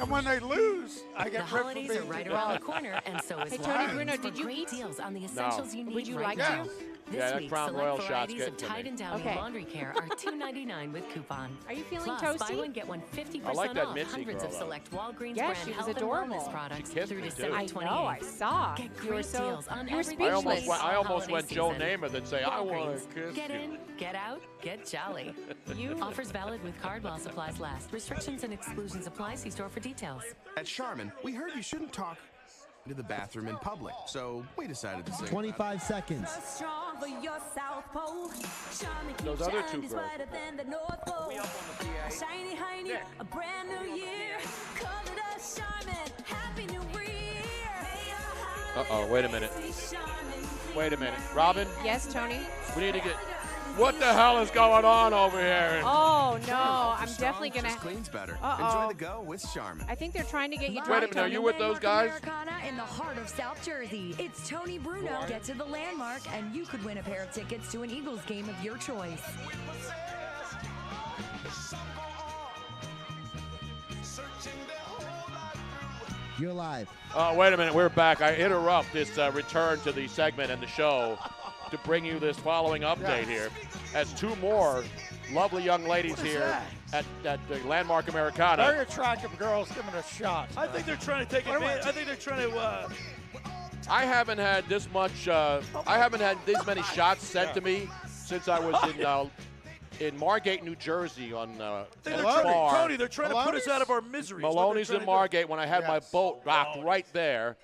And when they lose, I The get ripped for holidays being are right too around the positive. corner, and so is Hey, Tony Lions. Bruno, For did you great eat? deals on the essentials you need Would you right like now. to? This Yeah, that week, Crown select Royal shot's varieties getting of to me. Tide and Downy Okay. laundry care are $2.99 with coupon. Are you feeling Plus, toasty? buy one get one 50% I like that off Mitzi hundreds girl, of though. select Walgreens Yeah, brand she was health and adorable. wellness products She kissed through me, too. December I 28th. know, I saw. Get You were great so deals on you were everything I almost speechless. went, holiday Joe season. Namath and say, I want Walgreens. to kiss Get you. in, get out, get jolly. Offers valid with card while supplies last. Restrictions and exclusions apply. See store for details. At Charmin, we heard you shouldn't talk to the bathroom in public, so we decided to sing. 25 seconds. Those other two girls. A brand new year. Call it a Charmin. Happy New Year. Uh-oh, wait a minute. Wait a minute. Robin, Yes, Tony? we need to get... What the hell is going on over here? Oh, no. I'm definitely going Just to... cleans better. Uh-oh. Enjoy the go with Charmin. I think they're trying to get you Wait a drunk, minute, are Tony. you with those guys? Americana in the heart of South Jersey. It's Tony Bruno. Get to the Landmark, and you could win a pair of tickets to an Eagles game of your choice. You're live. Wait a minute, we're back. I interrupt this return to the segment and the show to bring you this following update here. As two more lovely young ladies here at the Landmark Americana. Very attractive girls giving a shot. I think they're trying to take advantage. I think they're trying to. I haven't had this much. I haven't had this many shots sent to me since I was in Margate, New Jersey on Tony, they're trying to put us out of our misery. Maloney's in Margate when I had my boat docked right there.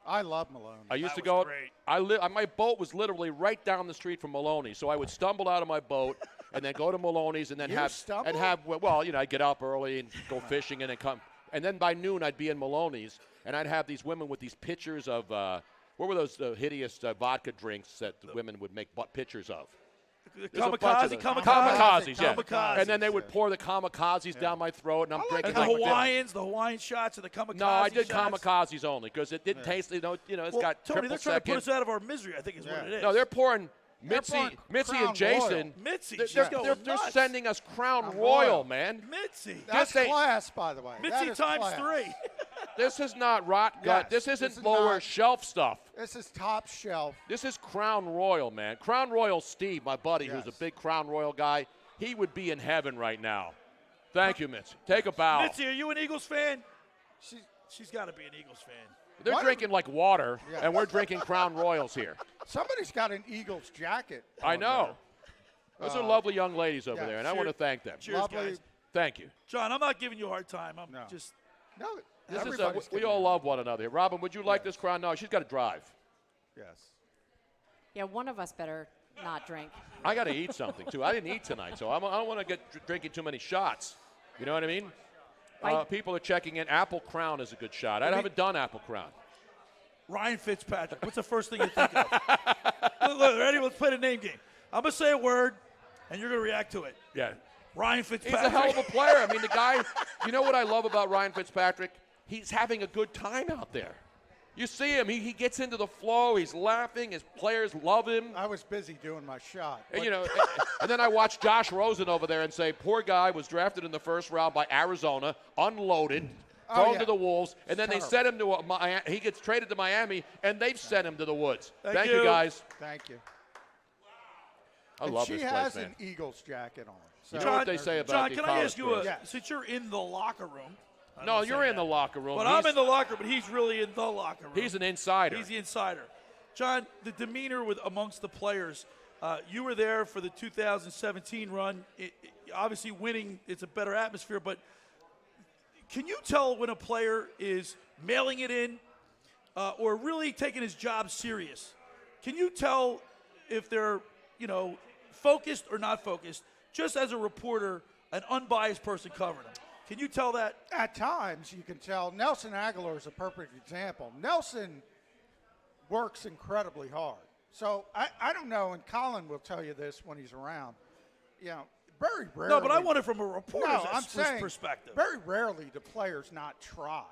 I love Maloney. I used to go. My boat was literally right down the street from Maloney, so I would stumble out of my boat and then go to Maloney's and then I'd get up early and go fishing and then come, and then by noon I'd be in Maloney's and I'd have these women with these pictures of what were those hideous vodka drinks that the women would make pictures of. Kamikazes, yeah. And then they would pour the kamikazes down my throat, and I'm drinking. And the Hawaiian shots, and the kamikaze. No, I did shots. kamikazes only because it didn't taste. It's got Tony, triple they're trying second. to put us out of our misery. I think is what it is. No, they're pouring Mitzi and Jason. Mitzi, they're sending us Crown Royal, man. Mitzi, that's class, by the way. Mitzi times 3. This is not rot gut. Yes, this isn't this is lower not- shelf stuff. This is top shelf. This is Crown Royal, man. Crown Royal Steve, my buddy, who's a big Crown Royal guy, he would be in heaven right now. Thank you, Mitzi. Take a bow. Mitzi, are you an Eagles fan? She's got to be an Eagles fan. They're drinking like water, and we're drinking Crown Royals here. Somebody's got an Eagles jacket. I know. Those are lovely young ladies over yeah, there, and I want to thank them. Cheers, guys. Thank you. John, I'm not giving you a hard time. I'm just. No, We all love one another here. Robin, would you like this crown? No, she's got to drive. Yes. Yeah, one of us better not drink. I got to eat something, too. I didn't eat tonight, so I don't want to get drinking too many shots. You know what I mean? People are checking in. Apple Crown is a good shot. I haven't done Apple Crown. Ryan Fitzpatrick. What's the first thing you think of? Look, ready? Let's play the name game. I'm going to say a word, and you're going to react to it. Yeah. Ryan Fitzpatrick. He's a hell of a player. I mean, the guy, you know what I love about Ryan Fitzpatrick? He's having a good time out there. You see him. He gets into the flow. He's laughing. His players love him. I was busy doing my shot. And, and then I watched Josh Rosen over there and say, poor guy was drafted in the first round by Arizona, unloaded, thrown to the Wolves, and then they sent him to he gets traded to Miami, and they've sent him to the Woods. Thank you, guys. Thank you. I love this place, man. She has an Eagles jacket on. So you know what they say about John, can I ask you, since you're in the locker room. No, you're in the locker room. But I'm in the locker room, but he's really in the locker room. He's an insider. He's the insider. John, the demeanor amongst the players, you were there for the 2017 run. Obviously, winning, it's a better atmosphere, but can you tell when a player is mailing it in or really taking his job serious? Can you tell if they're, focused or not focused, just as a reporter, an unbiased person covering them? Can you tell that? At times, you can tell. Nelson Aguilar is a perfect example. Nelson works incredibly hard. So I don't know, and Colin will tell you this when he's around. Very rarely. No, but I want it from a reporter's perspective. Very rarely do players not try.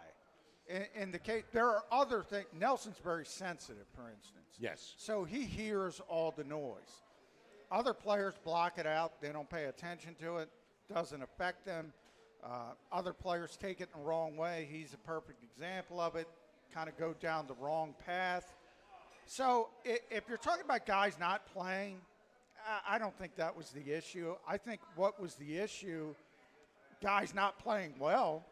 In the case, there are other things. Nelson's very sensitive, for instance. Yes. So he hears all the noise. Other players block it out. They don't pay attention to it. Doesn't affect them. Other players take it in the wrong way. He's a perfect example of it. Kind of go down the wrong path. So if you're talking about guys not playing, I don't think that was the issue. I think what was the issue, guys not playing well.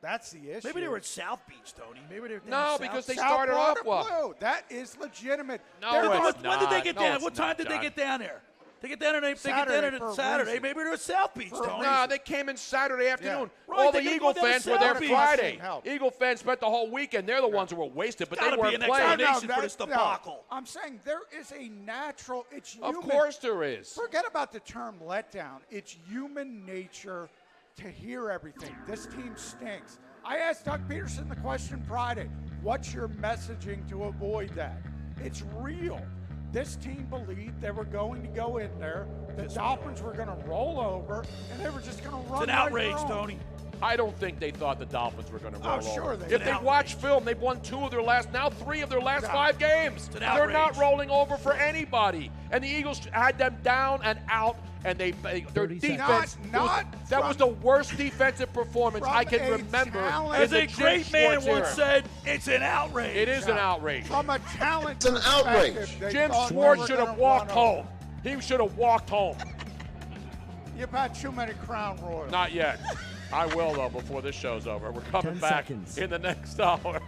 That's the issue. Maybe they were at South Beach, Tony. Maybe they were No, because they started off well. That is legitimate. No, it's when did they get down? No, what time did they get down there? They get down there. Saturday. Maybe they're at South Beach, Tony. No, they came in Saturday afternoon. Yeah. All Right, the they Eagle go down to fans were there South Beach. Friday. Eagle fans spent the whole weekend. They're the ones who were wasted, but they weren't playing. For this debacle. I'm saying there is a natural. It's human. Of course there is. Forget about the term letdown. It's human nature to hear everything. This team stinks. I asked Doug Peterson the question Friday. What's your messaging to avoid that? It's real. This team believed they were going to go in there. The Dolphins were going to roll over, and they were just going to run. It's an outrage, Tony. I don't think they thought the Dolphins were going to roll over. Sure they If they watch film, they've won 3 of their last 5 games. They're not rolling over for anybody. And the Eagles had them down and out, and their defense. That was the worst defensive performance I can remember. As a great man once said, it's an outrage. It is an outrage. From a talent It's an outrage. Jim Schwartz should have walked home. He should have walked home. You've had too many Crown Royals. Not yet. I will, though, before this show's over. We're coming 10 back seconds. in the next hour.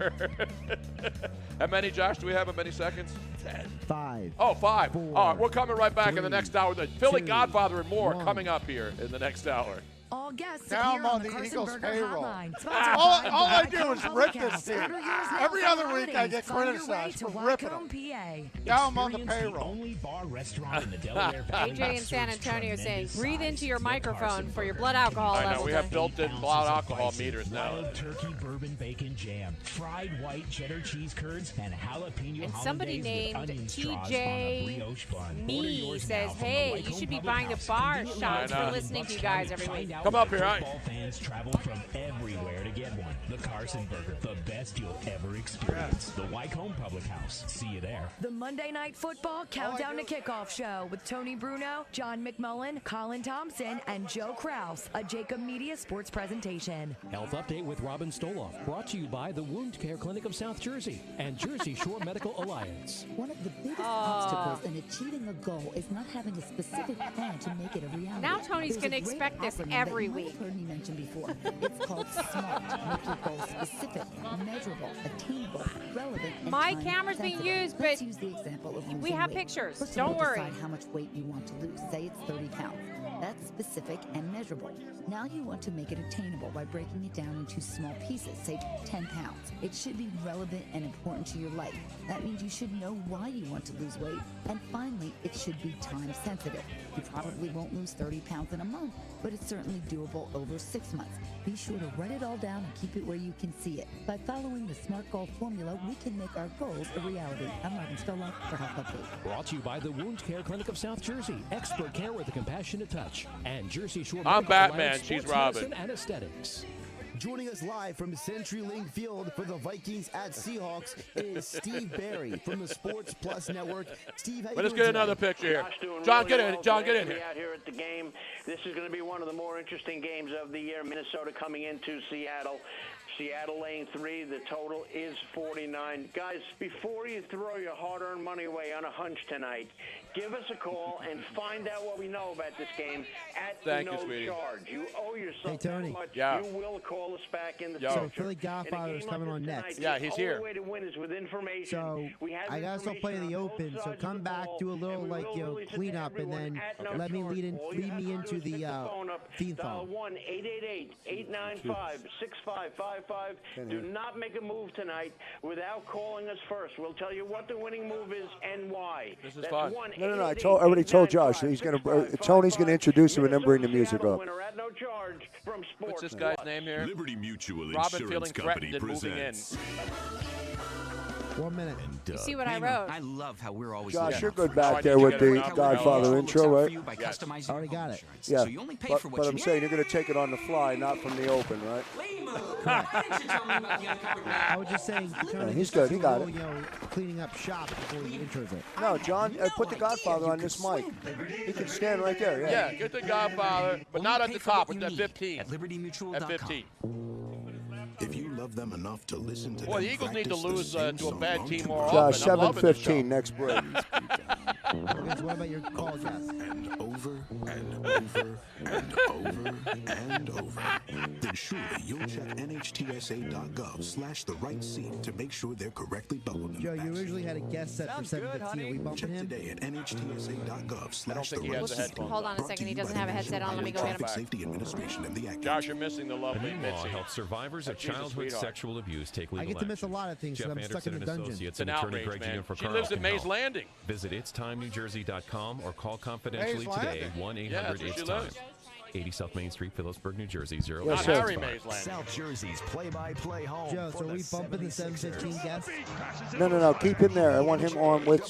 How many, Josh? Do we have how many seconds? 10. 5. Oh, 5. 4, All right, we're coming right back in the next hour. The Philly 2, Godfather and more 1. coming up here in the next hour. All guests Now appear I'm on the Eagles Carson payroll. Hotline. All I do is rip this team. Every other week I get criticized for ripping them. Now I'm on the payroll. Only bar restaurant in the Delaware Valley. AJ in San Antonio saying, breathe into your microphone for your blood alcohol I know, level. we have built-in blood alcohol meters now. Wild turkey bourbon bacon jam, fried white cheddar cheese curds, and jalapeno And somebody hollandaise with named onion straws on a TJ brioche bun. Order Me yours says, now from the hey, you Wycombe should be Public buying the House. bar Conveniently shots for located listening to you guys every week. Come up here, Football fans travel from everywhere to get one. The Carson Burger, the best you'll ever experience. The Wycombe Public House. See you there. The Monday Night Football Countdown to Kickoff Show with Tony Bruno, John McMullen, Colin Thompson, and Joe Kraus, a Jacob Media sports presentation. Health Update with Robin Stoloff, brought to you by the Wound Care Clinic of South Jersey and Jersey Shore Medical Alliance. One of the biggest obstacles in achieving a goal is not having a specific plan to make it a reality. Now Tony's going to expect this every week. Heard me mention before. It's called SMART. Make your goal specific, measurable, attainable, relevant, and My camera's being used, but Let's use the example of we losing have weight. pictures. First, Don't you'll worry. decide how much weight you want to lose. Say it's 30 pounds. That's specific and measurable. Now you want to make it attainable by breaking it down into small pieces, say 10 pounds. It should be relevant and important to your life. That means you should know why you want to lose weight. And finally, it should be time sensitive. You probably won't lose 30 pounds in a month, but it's certainly doable over 6 months. Be sure to write it all down and keep it where you can see it. By following the SMART Goal formula, we can make our goals a reality. I'm Robin Stoloff for Health Update. Brought to you by the Wound Care Clinic of South Jersey. Expert care with a compassionate touch. And Jersey Shore I'm Medical Batman, Alliance she's Sports Robin. Medicine and Aesthetics. Joining us live from CenturyLink Field for the Vikings at Seahawks is Steve Barry from the Sports Plus Network. Steve, how you Let's doing get today? another picture here. Josh doing John, really get in. well John, today get in to be here. out here at the game. This is going to be one of the more interesting games of the year. Minnesota coming into Seattle. Seattle laying 3. The total is 49. Guys, before you throw your hard-earned money away on a hunch tonight, give us a call and find out what we know about this game at Thank you, no sweetie. charge. You owe yourself Hey, Tony. that much. Yeah. You will call us back in the Yo. So future. Philly Godfather is coming on next. Yeah, he's the here. only way to win is with information. So We have I gotta start playing the information on both open. So sides come of the back, ball, do a little and we like will release it to cleanup, and everyone then at no let me charge. lead All you me have to into do is the pick phone up, theme dial song. 1-888-895-6555. Do not make a move tonight without calling us first. We'll tell you what the winning move is and why. This is That's fun. No. I already told Josh that he's going to. Tony's going to introduce him and then bring the music up. Winner at no charge from What's Sports this guy's Plus. name here? Liberty Mutual Robin Insurance feeling Company threatened and moving in. presents. 1 minute. You see what I wrote? I love how we're always Josh, looking you're out good for back you. there with the How Godfather Mutual intro, looks out right? for you by Yes. customizing Already your got home it. insurance. Yeah. So you only pay for what But you I'm need. saying you're going to take it on the fly, not from the open, right? I was just saying, Tony, he's just good. He do a got little, cleaning up shop before he intros it. No, John, put the Godfather on this mic. He can stand right there. Yeah, get the Godfather, but not at the top. It's at 15. At LibertyMutual.com. At 15. If you love them enough to listen to Boy, them the Eagles need to practice the lose same to a song bad on team more computer Josh, often. I'm loving this show. 7:15 next break. Okay, so what about your call guest? and over and over and over and over, then surely you'll check NHTSA.gov/the right seat to make sure they're correctly buckled in Joe, the you back originally seat. had a guest set for 7:15. Are we bumping Check him? today at NHTSA.gov/the he right has a seat. headphone. Hold on a Brought to second. He you doesn't by have a the headset on. Let me go Traffic get him. Safety Administration and the Act. Josh, you're missing the The lovely new law Mitzi. helps survivors of She's a childhood sweetheart. sexual abuse take I legal get to miss a action. lot of things Jeff because I'm stuck in Anderson the and dungeon. Associates It's an and attorney outrage, Greg man. Gianforcaro She lives at can Mays help. Landing. Visit itstimennewjersey.com or call confidentially Mays today Landing. 1-800-ITS-TIME. 80 South Main Street, Phillipsburg, New Jersey, Yes, 01665. sir. Harry Mays Landing. South Jersey's play-by-play home. Joe, for so are we the bumping the 76ers. 7:15 guest? No. Keep him there. I want him on with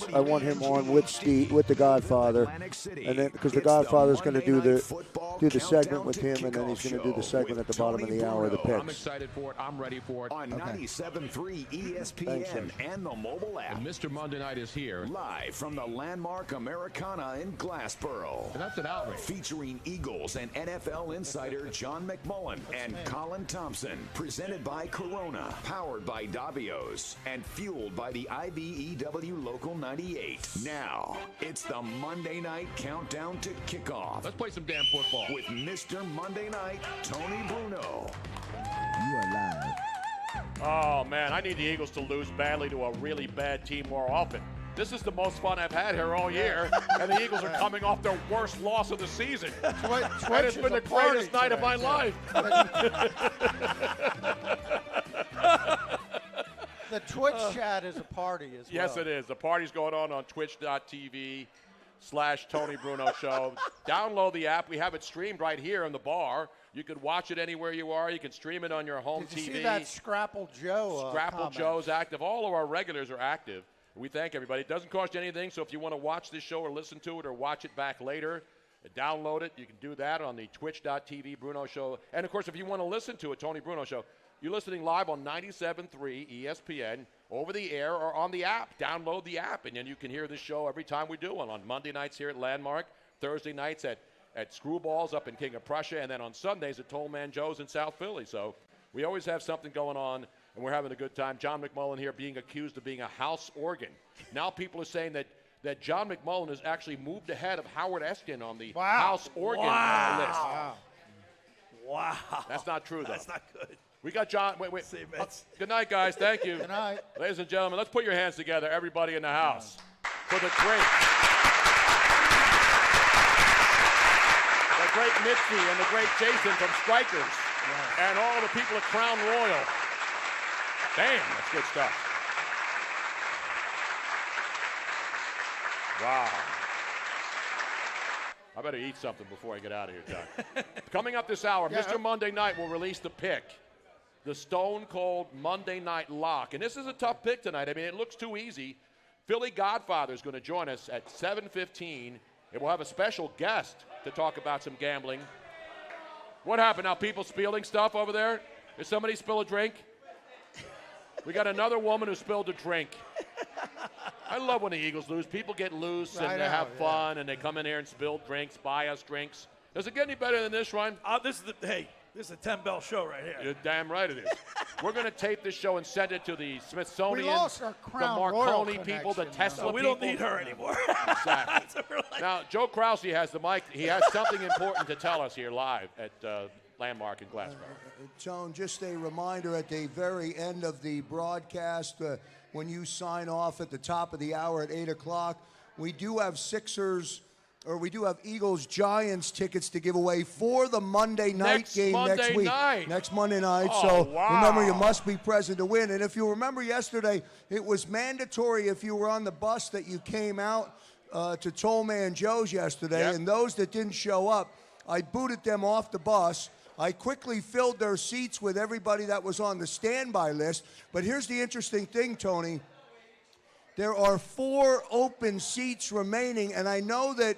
Steve, with the Godfather, and then because the Godfather's going to do the segment with him, and then he's going to do the segment at the bottom of the hour, the I'm picks. excited for it. I'm ready for it. On 97.3 ESPN Thanks, and the mobile app. And Mr. Monday Night is here. Live from the landmark Americana in Glassboro. And that's an outrage. Featuring Eagles and NFL insider John McMullen and Colin Thompson. Presented by Corona. Powered by Davios. And fueled by the IBEW Local 98. Now, it's the Monday Night Countdown to Kickoff. Let's play some damn football. With Mr. Monday Night, Tony Bruno. You are live. Oh, man, I need the Eagles to lose badly to a really bad team more often. This is the most fun I've had here all year, and the Eagles are coming off their worst loss of the season. And it's been the greatest night of my life. The Twitch chat is a party as well. Yes, it is. The party's going on twitch.tv/Tony Bruno Show. Download the app. We have it streamed right here in the bar. You can watch it anywhere you are. You can stream it on your home Did you TV. see that Scrapple Joe Scrapple comment? Joe's active. All of our regulars are active. We thank everybody. It doesn't cost you anything, so if you want to watch this show or listen to it or watch it back later, download it. You can do that on the twitch.tv Bruno Show. And, of course, if you want to listen to it, Tony Bruno Show, you're listening live on 97.3 ESPN, over the air or on the app. Download the app, and then you can hear this show every time we do one. On Monday nights here at Landmark, Thursday nights at Screwballs up in King of Prussia, and then on Sundays at Toll Man Joe's in South Philly. So we always have something going on, and we're having a good time. John McMullen here being accused of being a house organ. Now people are saying that that John McMullen has actually moved ahead of Howard Eskin on the House organ list. Wow. That's not true, though. That's not good. We got John. Wait. Good night, guys. Thank you. Good night. Ladies and gentlemen, let's put your hands together, everybody in the house, for the great Mitzi and the great Jason from Strikers and all the people at Crown Royal. Damn, that's good stuff. Wow. I better eat something before I get out of here, John. Coming up this hour, Mr. Monday Night will release the pick, the Stone Cold Monday Night Lock. And this is a tough pick tonight. I mean, it looks too easy. Philly Godfather is going to join us at 7:15. And we'll have a special guest to talk about some gambling. What happened now? People spilling stuff over there? Did somebody spill a drink? We got another woman who spilled a drink. I love when the Eagles lose. People get loose and they have fun and they come in here and spill drinks, buy us drinks. Does it get any better than this, Ryan? This is a 10-bell show right here. You're damn right it is. We're going to tape this show and send it to the Smithsonian, We lost our the Crown Marconi Royal people, the Tesla people. We don't need her anymore. Exactly. Now, Joe Krause has the mic. He has something important to tell us here live at Landmark in Glassboro. Tone, just a reminder at the very end of the broadcast, when you sign off at the top of the hour at 8 o'clock, we do have Eagles Giants tickets to give away for the Monday night game next week. Next Monday night. Oh, so wow. remember, you must be present to win. And if you remember yesterday, it was mandatory if you were on the bus that you came out to Toll Man Joe's yesterday. Yep. And those that didn't show up, I booted them off the bus. I quickly filled their seats with everybody that was on the standby list. But here's the interesting thing, Tony. There are 4 open seats remaining, and I know that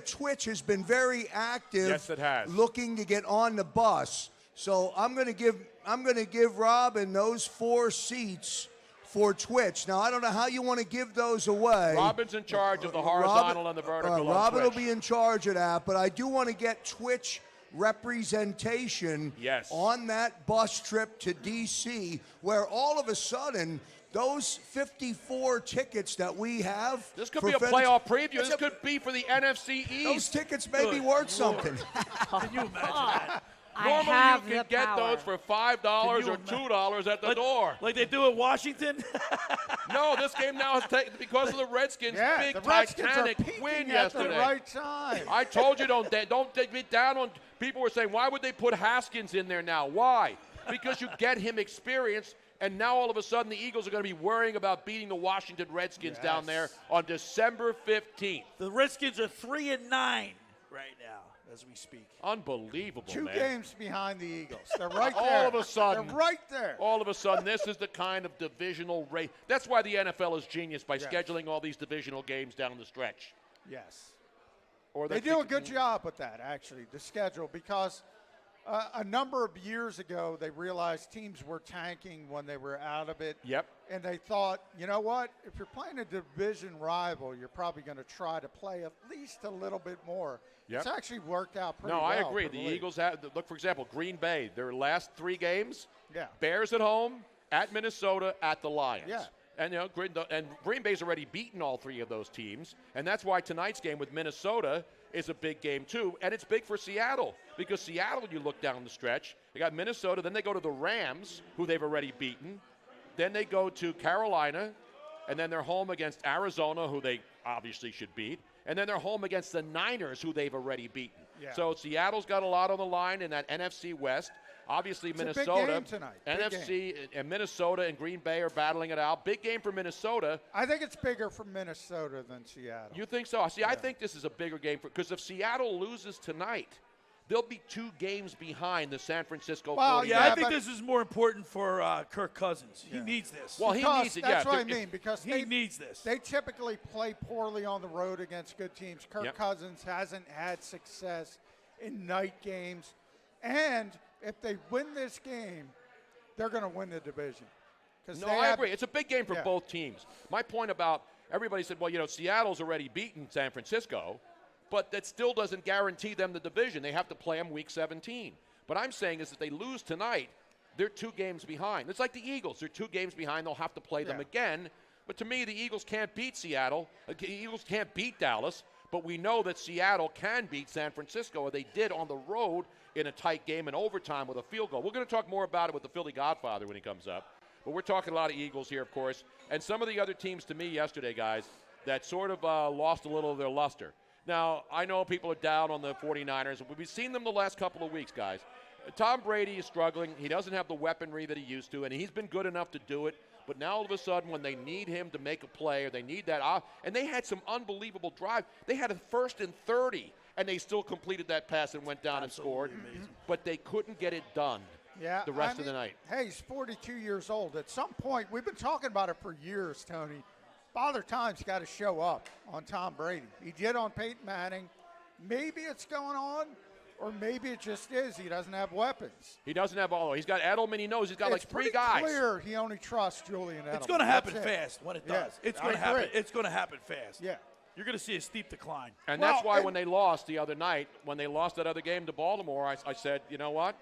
Twitch has been very active. Yes, it has. Looking to get on the bus. So I'm going to give Robin those 4 seats for Twitch. Now I don't know how you want to give those away. Robin's in charge of the horizontal and the vertical. Robin on will be in charge of that, but I do want to get Twitch representation on that bus trip to D.C., where all of a sudden those 54 tickets that we have. This could be a playoff preview. This could be for the NFC East. Those tickets may be worth something. Can you imagine that? Normally you can get those for $5 or $2 at the door. Like they do in Washington? No, this game now is because of the Redskins' big Titanic win yesterday. At the right time. I told you don't get down on. People were saying, why would they put Haskins in there now? Why? Because you get him experience. And now all of a sudden the Eagles are going to be worrying about beating the Washington Redskins down there on December 15th. The Redskins are 3-9 right now as we speak. Unbelievable, 2 man. games behind the Eagles. They're right there. All of a sudden. They're right there. All of a sudden, this is the kind of divisional race. That's why the NFL is genius by scheduling all these divisional games down the stretch. Yes. Or they do a good job with that, actually, the schedule, because a number of years ago, they realized teams were tanking when they were out of it. Yep. And they thought, you know what? If you're playing a division rival, you're probably going to try to play at least a little bit more. Yep. It's actually worked out pretty well. No, I agree. The Eagles have, look, for example, Green Bay, their last 3 games, Bears at home, at Minnesota, at the Lions. Yeah. And, Green Bay's already beaten all 3 of those teams. And that's why tonight's game with Minnesota is a big game, too. And it's big for Seattle because Seattle, you look down the stretch, they got Minnesota, then they go to the Rams, who they've already beaten. Then they go to Carolina, and then they're home against Arizona, who they obviously should beat. And then they're home against the Niners, who they've already beaten. Yeah. So Seattle's got a lot on the line in that NFC West. Obviously, it's Minnesota, a big game tonight. NFC, and Minnesota and Green Bay are battling it out. Big game for Minnesota. I think it's bigger for Minnesota than Seattle. You think so? See, I think this is a bigger game because if Seattle loses tonight, they'll be 2 games behind the San Francisco 49ers. Yeah, I think this is more important for Kirk Cousins. He needs this. Well, he needs it. That's what I mean, because he needs this. They typically play poorly on the road against good teams. Kirk Cousins hasn't had success in night games, and if they win this game, they're going to win the division. No, I agree. It's a big game for both teams. My point about everybody said, well, Seattle's already beaten San Francisco, but that still doesn't guarantee them the division. They have to play them week 17. But I'm saying is if they lose tonight, they're 2 games behind. It's like the Eagles. They're 2 games behind. They'll have to play them again. But to me, the Eagles can't beat Seattle. The Eagles can't beat Dallas. But we know that Seattle can beat San Francisco, and they did on the road in a tight game in overtime with a field goal. We're going to talk more about it with the Philly Godfather when he comes up. But we're talking a lot of Eagles here, of course. And some of the other teams to me yesterday, guys, that sort of lost a little of their luster. Now, I know people are down on the 49ers. We've seen them the last couple of weeks, guys. Tom Brady is struggling. He doesn't have the weaponry that he used to, and he's been good enough to do it. But now all of a sudden when they need him to make a play or they need that and they had some unbelievable drive. They had a 1st and 30, and they still completed that pass and went down and scored. Amazing. But they couldn't get it done the rest of the night. Hey, he's 42 years old. At some point, we've been talking about it for years, Tony. Father Time's got to show up on Tom Brady. He did on Peyton Manning. Maybe it's going on, or maybe it just is he doesn't have weapons. He doesn't have all. He's got Edelman. He knows he's got like 3 guys. It's clear he only trusts Julian Edelman. It's going to happen fast when it does. It's going to happen. It's going to happen fast. Yeah. You're going to see a steep decline. And that's why when they lost the other night, when they lost that other game to Baltimore, I said, you know what?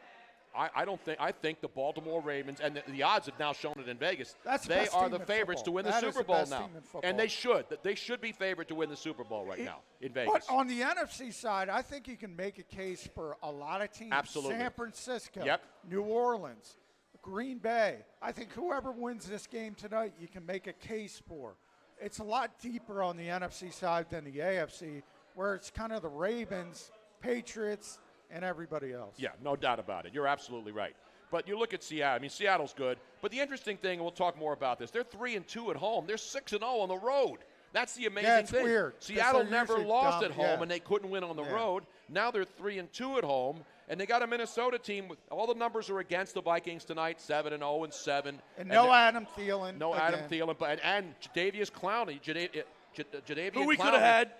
I think the Baltimore Ravens, and the odds have now shown it in Vegas, they are the favorites to win the Super Bowl now. And they should. They should be favored to win the Super Bowl right now in Vegas. But on the NFC side, I think you can make a case for a lot of teams. Absolutely. San Francisco, New Orleans, Green Bay. I think whoever wins this game tonight, you can make a case for. It's a lot deeper on the NFC side than the AFC, where it's kind of the Ravens, Patriots, and everybody else. Yeah, no doubt about it. You're absolutely right. But you look at Seattle. I mean, Seattle's good. But the interesting thing, and we'll talk more about this, they're 3-2 at home. They're 6-0 on the road. That's the amazing thing. Weird. Seattle never lost at home, and they couldn't win on the road. Now they're 3-2 at home, and they got a Minnesota team. All the numbers are against the Vikings tonight, 7-0 and 7. And no Adam Thielen. No again. Adam Thielen, and Jadeveon Clowney. Jadeveon who we Clowney could have had.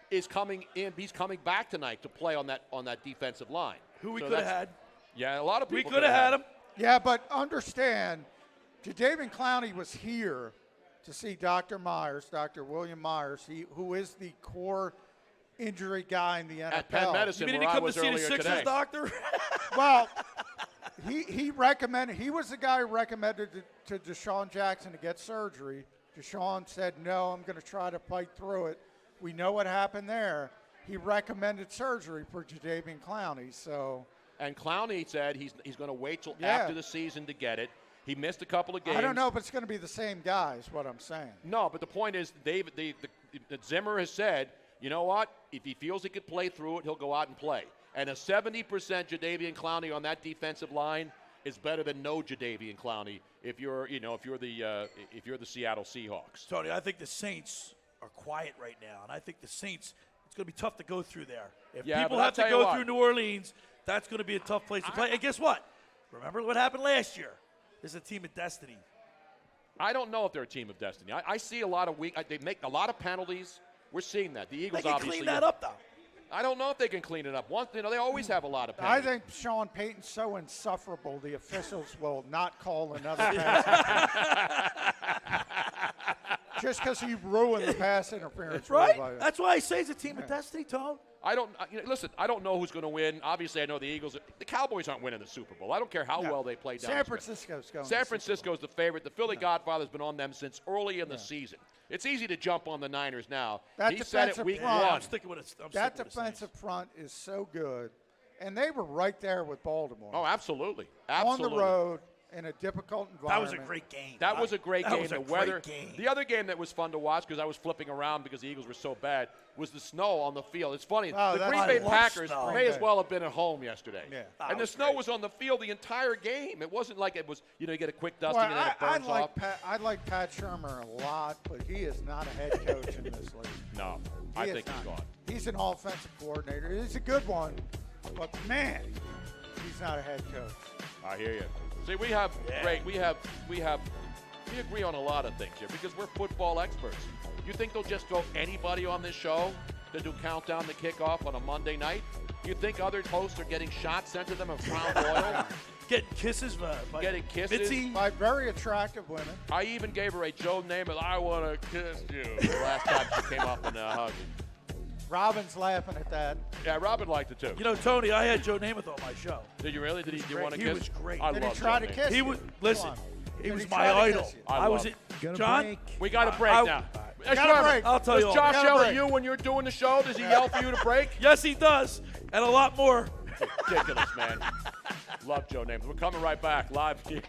Is coming in. He's coming back tonight to play on that defensive line. Who we could have had. Yeah, a lot of people. We could have had him. Yeah, but understand, Jadeveon Clowney was here to see Dr. William Myers, who is the core injury guy in the NFL. At Penn Medicine, you mean he come to see the Sixers doctor? Well, he recommended. He was the guy who recommended to Deshaun Jackson to get surgery. Deshaun said, no, I'm going to try to fight through it. We know what happened there. He recommended surgery for Jadeveon Clowney. And Clowney said he's going to wait till after the season to get it. He missed a couple of games. I don't know if it's going to be the same guy is what I'm saying. No, but the point is, Zimmer has said, you know what? If he feels he could play through it, he'll go out and play. And a 70% Jadeveon Clowney on that defensive line is better than no Jadeveon Clowney if you're the Seattle Seahawks. Tony, I think the Saints are quiet right now, and I think the Saints, it's going to be tough to go through there. If people have to go through New Orleans, that's going to be a tough place to play. And guess what? Remember what happened last year? There's a team of destiny. I don't know if they're a team of destiny. I see a lot of they make a lot of penalties. We're seeing that. The Eagles they can obviously clean that up, though. I don't know if they can clean it up. They always have a lot of penalties. I think Sean Payton's so insufferable, the officials will not call another pass. Just because he ruined the pass interference. Right? That's why I say it's a team of destiny, Tom. Listen, I don't know who's going to win. Obviously, I know the Eagles. The Cowboys aren't winning the Super Bowl. I don't care how well they play down. San Francisco's going. San Francisco's the favorite. The Philly Godfather's been on them since early in the season. It's easy to jump on the Niners now. He said it week 1. I'm sticking with it. That defensive front is so good. And they were right there with Baltimore. Oh, absolutely. On the road. In a difficult environment. That was a great game. That was a great game. Was a the weather. Great game. The other game that was fun to watch because I was flipping around because the Eagles were so bad was the snow on the field. It's funny. The Green Bay Packers may as well have been at home yesterday. Yeah. And the snow was on the field the entire game. It wasn't like it was, you get a quick dusting and then it burns off. I like Pat Shurmur a lot, but he is not a head coach in this league. No, I think he's gone. He's an offensive coordinator. He's a good one, but man, he's not a head coach. I hear you. See, we agree on a lot of things here because we're football experts. You think they'll just throw anybody on this show to do countdown to kickoff on a Monday night? You think other hosts are getting shots sent to them of Crown Royal? Getting kisses getting kisses Mitzi. By very attractive women. I even gave her a Joe Namath, I want to kiss you, the last time she came up and hugged me. Robin's laughing at that. Yeah, Robin liked it too. Tony, I had Joe Namath on my show. Did you really? Did you want to kiss? He was great. I Did love he try Joe to Namath. kiss He you? was. Listen, he Did was he my try to idol. kiss you? I was John? We got a break now. Hey, Got a Sherman, break. I'll tell you does all. Josh Got a yell at break. you when you're doing the show? Does he yell for you to break? Yes, he does. And a lot more. Ridiculous, man. Love Joe Namath. We're coming right back live here.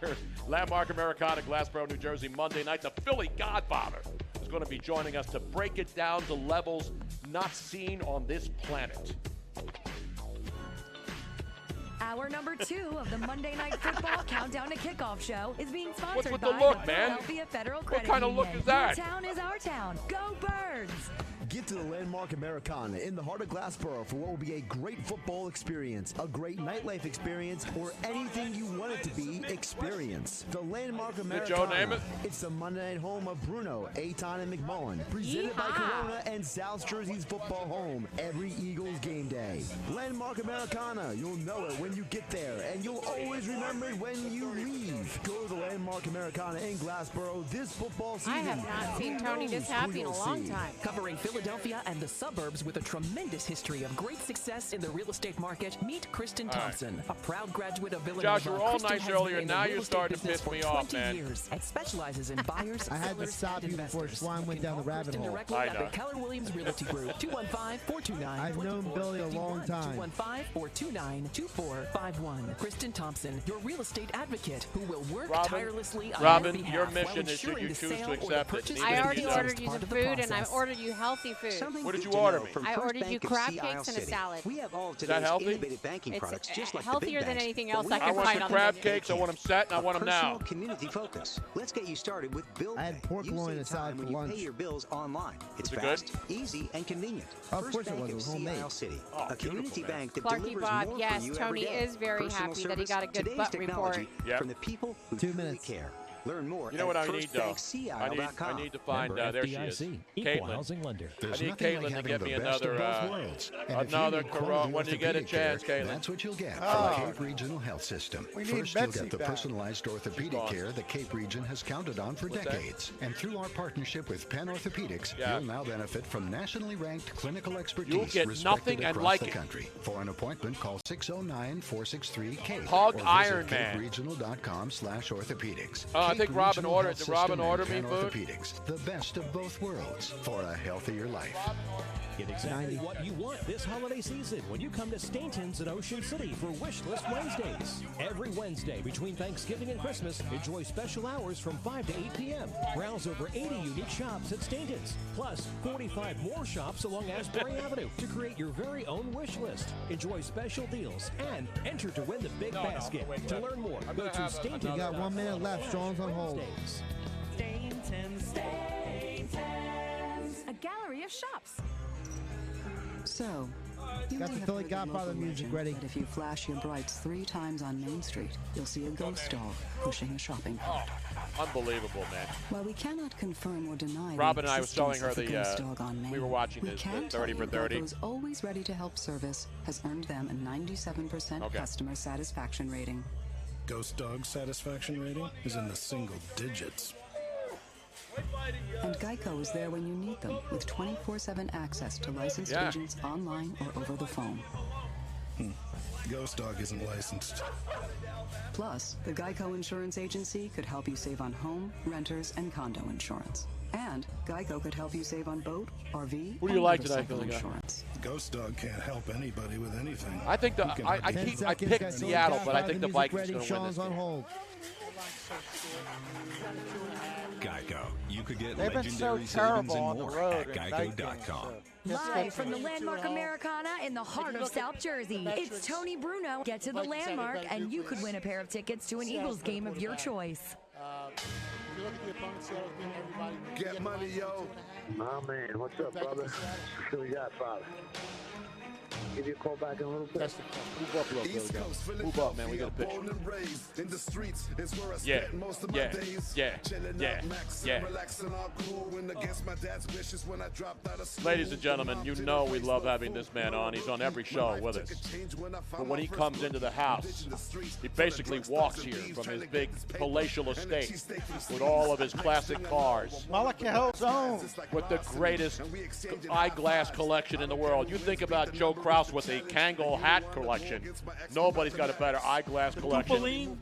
Landmark Americana, Glassboro, New Jersey, Monday night. The Philly Godfather is going to be joining us to break it down to levels not seen on this planet. Hour number 2 of the Monday Night Football Countdown to Kickoff show is being What's sponsored with by the look, the man? Philadelphia Federal What Credit kind of Union. look is that? Your town is our town. Go Birds! Get to the Landmark Americana in the heart of Glassboro for what will be a great football experience, a great nightlife experience, or anything you want it to be experience. The Landmark Americana. Joe name it? It's the Monday night home of Bruno, Aton, and McMullen. Presented by Corona and South Jersey's football home every Eagles game day. Landmark Americana. You'll know it when you get there, and you'll always remember it when you leave. Go to the Landmark Americana in Glassboro this football season. I have not seen Tony this happy in a long time. Covering Philadelphia and the suburbs with a tremendous history of great success in the real estate market, meet Kristen Thompson, a proud graduate of Villanova. Josh, you were all Kristen nice has earlier. been in the Now real you're estate starting to business piss me for off, 20 man. years and specializes in buyers, I had to sellers, stop and you before investors. Schwein went down the rabbit Kristen hole. directly at the Keller Williams Realty Group, 215-429-2451. I've known Billy a long time. 215-429-2451. Kristen Thompson, your real estate advocate, who will work tirelessly on Robin, your behalf your while mission is should ensuring you the choose sale to or the accept it. purchase and I even already if you don't. ordered you some food, and I ordered you healthy food. What did you order me? I ordered you crab cakes and a salad. We have all of Is that today's healthy? innovative banking It's products, just like healthier the big than banks, anything but else we I can have find the on crab the cakes. I want them set, and I want them now. personal community focus. Let's get you started with Bill I had Pay. pork You loin save and salad time for when you lunch. pay your bills online. It's Is it fast, easy, and convenient. Of First course it Bank was. It of was Sea homemade. Isle City, Oh, a community beautiful, bank that Clarky delivers Bob, more yes, for you Tony every day. is very Personal happy that he service, got a good today's butt technology report. Yep. from the people who 2 truly minutes. care. Learn more You know what at I need, though? I need to find, there she is, Equal Caitlin. housing lender. I need Caitlin to get me another Corona. When you get a chance, Caitlin. That's what you'll get from Cape Regional Health System. We need First, you'll Betsy get the back. personalized orthopedic care the Cape region has counted on for decades. And through our partnership with Penn Orthopedics, you'll now benefit from nationally ranked clinical expertise You'll get respected nothing and across like the it. country. For an appointment, call 609-463-CAPE Hog or Iron visit Man. caperegional.com/orthopedics. I think Cape Robin Regional ordered- Health did Robin System and order me Penn food? Orthopedics, the best of both worlds for a healthier life. Get exactly what you want this holiday season when you come to Stainton's in Ocean City for Wish List Wednesdays. Every Wednesday between Thanksgiving and Christmas, enjoy special hours from 5 to 8 p.m. Browse over 80 unique shops at Stainton's, plus 45 more shops along Asbury Avenue to create your very own wish list. Enjoy special deals and enter to win the big basket. To learn more, go to Stainton's. You got 1 minute left. Sean's on hold. A gallery of shops. So, you Got may the have Philly heard Godfather local music legend ready. that if you flash your brights 3 times on Main Street, you'll see a ghost dog pushing a shopping cart. Unbelievable, man. While we cannot confirm or deny Robin the and I was showing her existence of the, ghost dog on Main, we were watching we the can 30 for tell you 30. Geico's always ready to help service has earned them a 97% customer satisfaction rating. Ghost dog satisfaction rating is in the single digits. And Geico is there when you need them with 24/7 access to licensed agents online or over the phone. Ghost dog isn't licensed. Plus, the Geico Insurance Agency could help you save on home, renters, and condo insurance. And Geico could help you save on boat, RV, Who do you or like tonight, motorcycle Philly guy? insurance. Ghost dog can't help anybody with anything. I think You can hardly- I picked Seattle, but I think the Vikings are going to win this Sean's on game. hold. Geico. You could get They've been so legendary savings terrible and on the more road at in night games, geico.com. Live from the Landmark Americana in the heart of South Jersey, it's Tony Bruno. Get to the Landmark, and you could win a pair of tickets to an Eagles game of your choice. Get money, yo. My man, what's up, brother? Philly Godfather. Give you a call back in a little bit. Move up a little bit. Move up, man. We got a picture. In the streets is where I Yeah, spent most of my yeah, days. yeah, Chilling yeah, out, maxing, yeah. relaxing, all cool. When against my dad's wishes when I dropped out of school. Ladies and gentlemen, you know we love having this man on. He's on every show with us. But when he comes into the house, he basically walks here from his big palatial estate with all of his classic cars. Zone. With the greatest eyeglass collection in the world. You think about Joe Krause house with a Kangol hat collection. Nobody's got a better eyeglass collection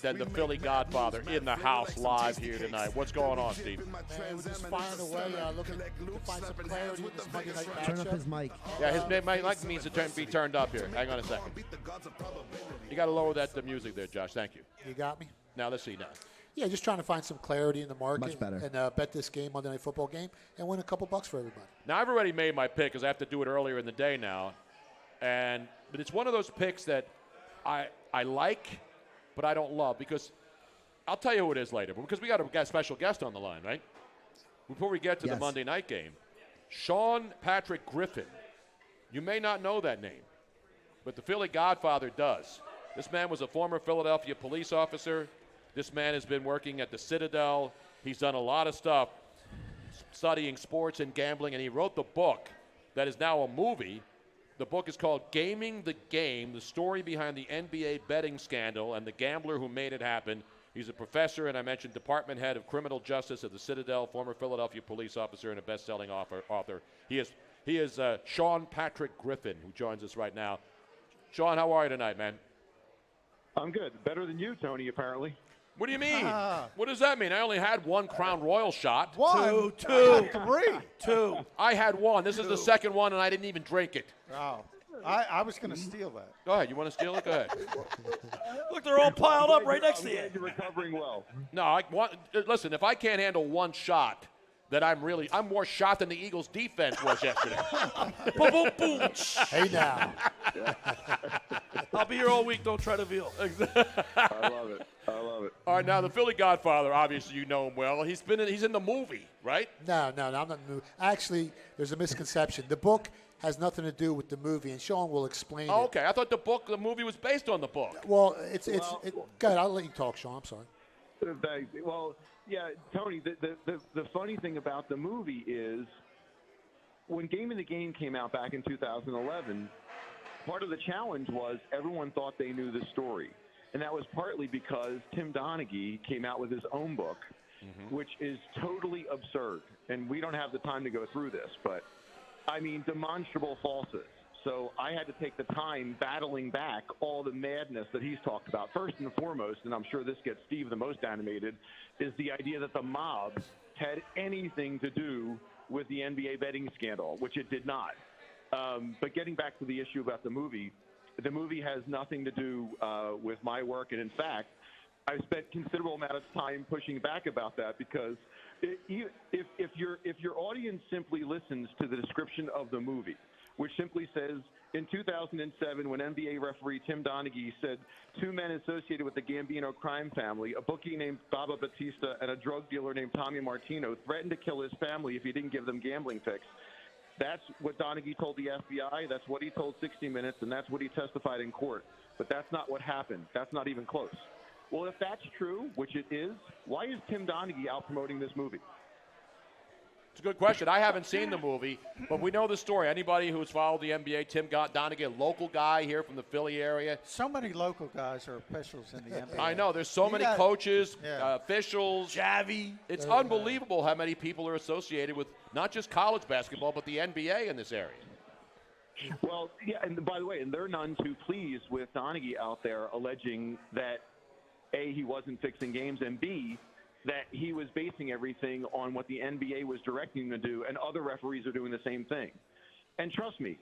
than the Philly Godfather in the house live here tonight. What's going on, Steve? Man, we're just firing away, looking to find some clarity in this Monday night matchup. Turn up his mic. Yeah, his mic needs to be turned up here. Hang on a second. You got to lower the music there, Josh. Thank you. You got me? Now let's see now. Yeah, just trying to find some clarity in the market. Much better. And bet this game, Monday Night Football game, and win a couple bucks for everybody. Now, I've already made my pick because I have to do it earlier in the day now. But it's one of those picks that I like, but I don't love because I'll tell you who it is later. But because we got a special guest on the line, right? Before we get to the Monday night game, Sean Patrick Griffin. You may not know that name, but the Philly Godfather does. This man was a former Philadelphia police officer. This man has been working at the Citadel. He's done a lot of stuff studying sports and gambling, and he wrote the book that is now a movie. The book is called Gaming the Game, the story behind the NBA betting scandal and the gambler who made it happen. He's a professor, and I mentioned department head of criminal justice at the Citadel, former Philadelphia police officer, and a best-selling author. He is Sean Patrick Griffin, who joins us right now. Sean, how are you tonight, man? I'm good. Better than you, Tony, apparently. What do you mean? What does that mean? I only had one Crown Royal shot. One, two, three, two. I had one. This is the second one, and I didn't even drink it. Oh, I was going to steal that. Go ahead. You want to steal it? Go ahead. Look, they're all piled up right next to you. You're recovering well. No, listen, if I can't handle one shot, then I'm more shot than the Eagles' defense was yesterday. Boom, boom, boom. Hey, now. I'll be here all week. Don't try to veal. I love it. I love it. All right, now the Philly Godfather, obviously you know him well. He's in the movie, right? No, I'm not in the movie. Actually, there's a misconception. The book has nothing to do with the movie, and Sean will explain it. Okay, I thought the movie was based on the book. Well, go ahead, I'll let you talk, Sean. I'm sorry. Well, yeah, Tony, the funny thing about the movie is when Gaming the Game came out back in 2011, part of the challenge was everyone thought they knew the story. And that was partly because Tim Donaghy came out with his own book, which is totally absurd. And we don't have the time to go through this, but, I mean, demonstrable falsehoods. So I had to take the time battling back all the madness that he's talked about. First and foremost, and I'm sure this gets Steve the most animated, is the idea that the mob had anything to do with the NBA betting scandal, which it did not. But getting back to the issue about the movie has nothing to do with my work. And in fact, I've spent considerable amount of time pushing back about that because if your audience simply listens to the description of the movie, which simply says, in 2007, when NBA referee Tim Donaghy said 2 men associated with the Gambino crime family, a bookie named Baba Batista and a drug dealer named Tommy Martino, threatened to kill his family if he didn't give them gambling picks. That's what Donaghy told the FBI, that's what he told 60 Minutes, and that's what he testified in court. But that's not what happened. That's not even close. Well, if that's true, which it is, why is Tim Donaghy out promoting this movie? It's a good question. I haven't seen the movie, but we know the story. Anybody who's followed the NBA, Tim Donaghy, a local guy here from the Philly area. So many local guys are officials in the NBA. I know. There's so many coaches, officials. Javi. It's unbelievable how many people are associated with not just college basketball, but the NBA in this area. Well, yeah, and by the way, and they're none too pleased with Donaghy out there alleging that, A, he wasn't fixing games, and B, that he was basing everything on what the NBA was directing him to do, and other referees are doing the same thing. And trust me,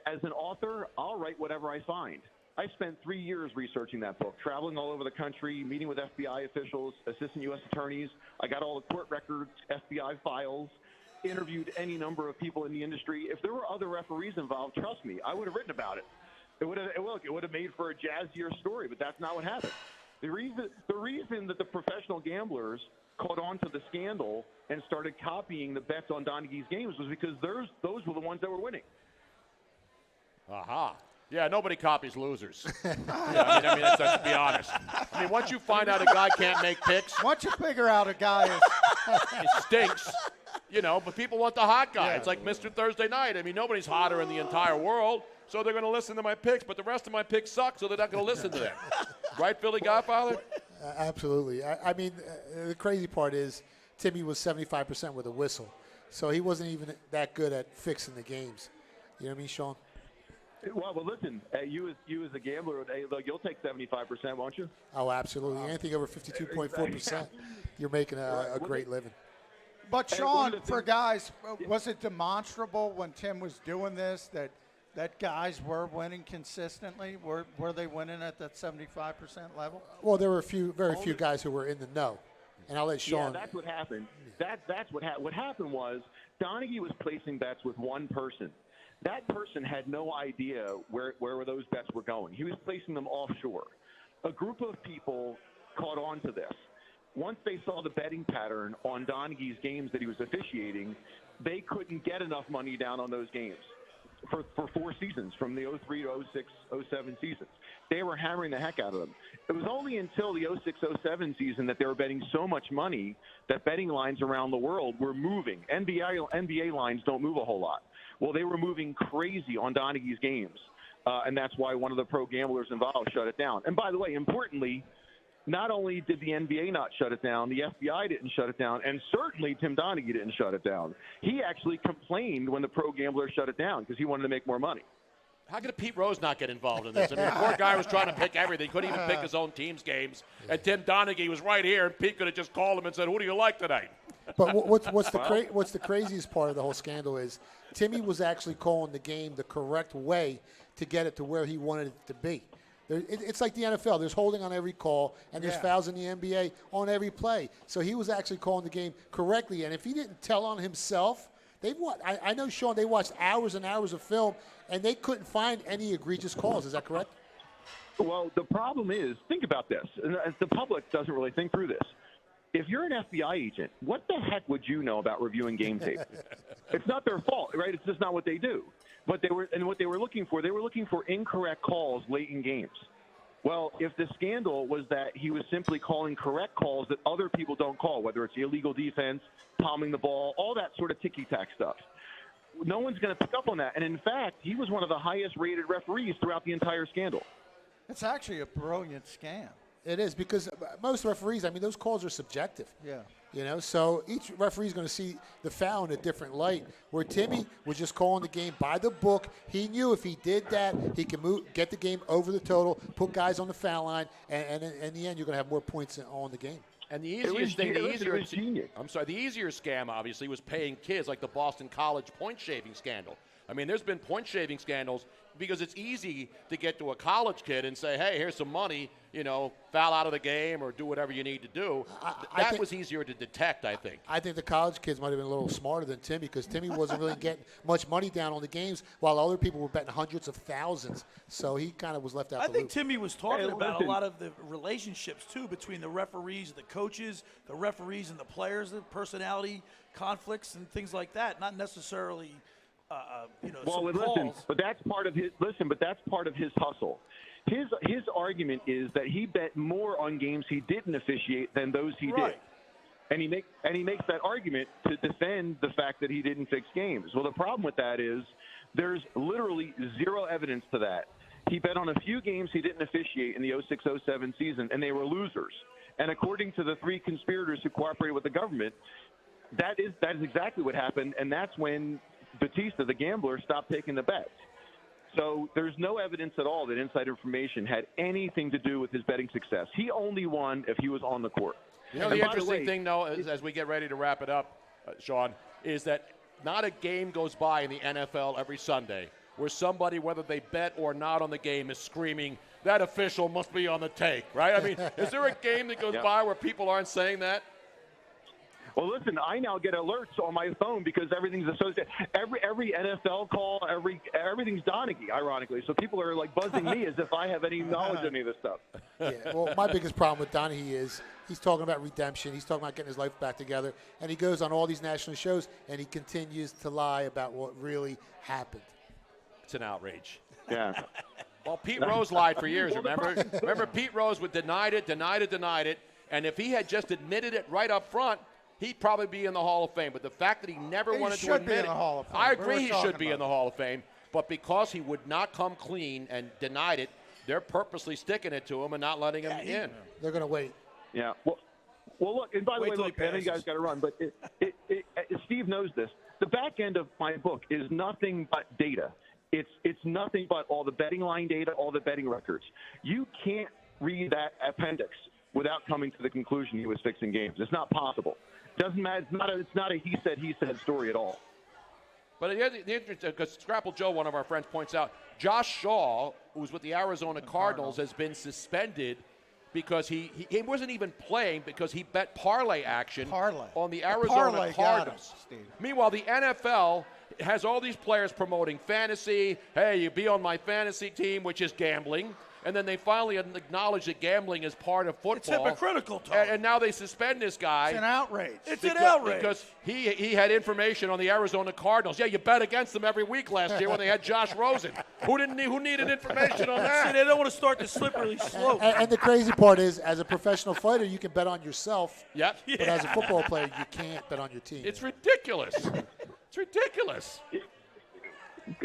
as an author, I'll write whatever I find. I spent 3 years researching that book, traveling all over the country, meeting with FBI officials, assistant U.S. attorneys. I got all the court records, FBI files, interviewed any number of people in the industry. If there were other referees involved, trust me, I would have written about it. It would have made for a jazzier story, but that's not what happened. The reason that the professional gamblers caught on to the scandal and started copying the bets on Donaghy's games was because those were the ones that were winning. Aha. Yeah, nobody copies losers. I mean, let's be honest. I mean, once you find out a guy can't make picks. Once you figure out a guy is... it stinks. But people want the hot guy. Yeah. It's like Mr. Thursday Night. I mean, nobody's hotter in the entire world, so they're going to listen to my picks, but the rest of my picks suck, so they're not going to listen to them. Right, Philly Godfather? Absolutely. I mean, the crazy part is Timmy was 75% with a whistle, so he wasn't even that good at fixing the games. You know what I mean, Sean? Well, listen, you as a gambler, look, you'll take 75%, won't you? Oh, absolutely. Anything over 52.4%, you're making a great living. But, Sean, for guys, was it demonstrable when Tim was doing this that guys were winning consistently? Were they winning at that 75% level? Well, there were very few guys who were in the know. And I'll let Sean. Yeah, that's what happened. That's what happened. What happened was Donaghy was placing bets with one person. That person had no idea where those bets were going. He was placing them offshore. A group of people caught on to this. Once they saw the betting pattern on Donaghy's games that he was officiating, they couldn't get enough money down on those games for 4 seasons, from the 03 to 06, 07 seasons. They were hammering the heck out of them. It was only until the 06, 07 season that they were betting so much money that betting lines around the world were moving. NBA lines don't move a whole lot. Well, they were moving crazy on Donaghy's games, and that's why one of the pro gamblers involved shut it down. And by the way, importantly, not only did the NBA not shut it down, the FBI didn't shut it down, and certainly Tim Donaghy didn't shut it down. He actually complained when the pro gambler shut it down because he wanted to make more money. How could Pete Rose not get involved in this? I mean, the poor guy was trying to pick everything. Couldn't even pick his own team's games. And Tim Donaghy was right here, and Pete could have just called him and said, "Who do you like tonight?" But what's the craziest part of the whole scandal is Timmy was actually calling the game the correct way to get it to where he wanted it to be. It's like the NFL. There's holding on every call, and there's fouls in the NBA on every play. So he was actually calling the game correctly. And if he didn't tell on himself, I know, Sean, they watched hours and hours of film, and they couldn't find any egregious calls. Is that correct? Well, the problem is, think about this. And the public doesn't really think through this. If you're an FBI agent, what the heck would you know about reviewing game tape? It's not their fault, right? It's just not what they do. What they were looking for incorrect calls late in games. Well, if the scandal was that he was simply calling correct calls that other people don't call, whether it's illegal defense, palming the ball, all that sort of ticky-tack stuff, no one's going to pick up on that. And in fact, he was one of the highest-rated referees throughout the entire scandal. It's actually a brilliant scam. It is, because most referees, I mean, those calls are subjective. Yeah. You know, so each referee is going to see the foul in a different light. Where Timmy was just calling the game by the book. He knew if he did that, he could get the game over the total, put guys on the foul line, and in the end, you're going to have more points on the game. And the easiest thing, the easier scam, obviously, was paying kids, like the Boston College point shaving scandal. I mean, there's been point shaving scandals because it's easy to get to a college kid and say, hey, here's some money, foul out of the game or do whatever you need to do. That was easier to detect, I think. I think the college kids might have been a little smarter than Timmy, because Timmy wasn't really getting much money down on the games while other people were betting hundreds of thousands. So he kind of was left out the loop. I think Timmy was talking about a lot of the relationships, too, between the referees, the coaches, the referees and the players, the personality conflicts and things like that, not necessarily – but that's part of his hustle. His argument is that he bet more on games he didn't officiate than those he did, and he makes that argument to defend the fact that he didn't fix games. Well, the problem with that is there's literally zero evidence to that. He bet on a few games he didn't officiate in the 06-07 season, and they were losers. And according to the 3 conspirators who cooperated with the government, that is exactly what happened, and that's when Batista, the gambler, stopped taking the bets. So there's no evidence at all that inside information had anything to do with his betting success. He only won if he was on the court. The interesting thing, though, is, as we get ready to wrap it up, Sean, is that not a game goes by in the NFL every Sunday where somebody, whether they bet or not on the game, is screaming, that official must be on the take, right? I mean, is there a game that goes by where people aren't saying that? Well, listen, I now get alerts on my phone because everything's associated. Every NFL call, everything's Donaghy, ironically. So people are like buzzing me as if I have any knowledge of any of this stuff. Yeah, well, my biggest problem with Donaghy is he's talking about redemption. He's talking about getting his life back together. And he goes on all these national shows, and he continues to lie about what really happened. It's an outrage. Yeah. Well, Pete Rose lied for years, remember? Remember, Pete Rose would denied it. And if he had just admitted it right up front, he'd probably be in the Hall of Fame. But the fact that he never wanted to admit it, I agree he should be in the Hall of Fame. But because he would not come clean and denied it, they're purposely sticking it to him and not letting him in. They're going to wait. Yeah. Well, look, and by the way, look, I know you guys got to run, but Steve knows this. The back end of my book is nothing but data. It's nothing but all the betting line data, all the betting records. You can't read that appendix without coming to the conclusion he was fixing games. It's not possible. Doesn't matter. It's not a he said story at all. But the interesting, because Scrapple Joe, one of our friends, points out, Josh Shaw, who's with the Arizona Cardinals, has been suspended because he wasn't even playing because he bet parlay action on the Arizona Cardinals. Meanwhile, the NFL has all these players promoting fantasy. Hey, you be on my fantasy team, which is gambling. And then they finally acknowledge that gambling is part of football. It's hypocritical, Tony. And now they suspend this guy. It's an outrage. It's an outrage. Because he had information on the Arizona Cardinals. Yeah, you bet against them every week last year when they had Josh Rosen. Who needed information on that? See, they don't want to start the slippery slope. And the crazy part is, as a professional fighter, you can bet on yourself. Yep. But as a football player, you can't bet on your team. It's ridiculous. It's ridiculous.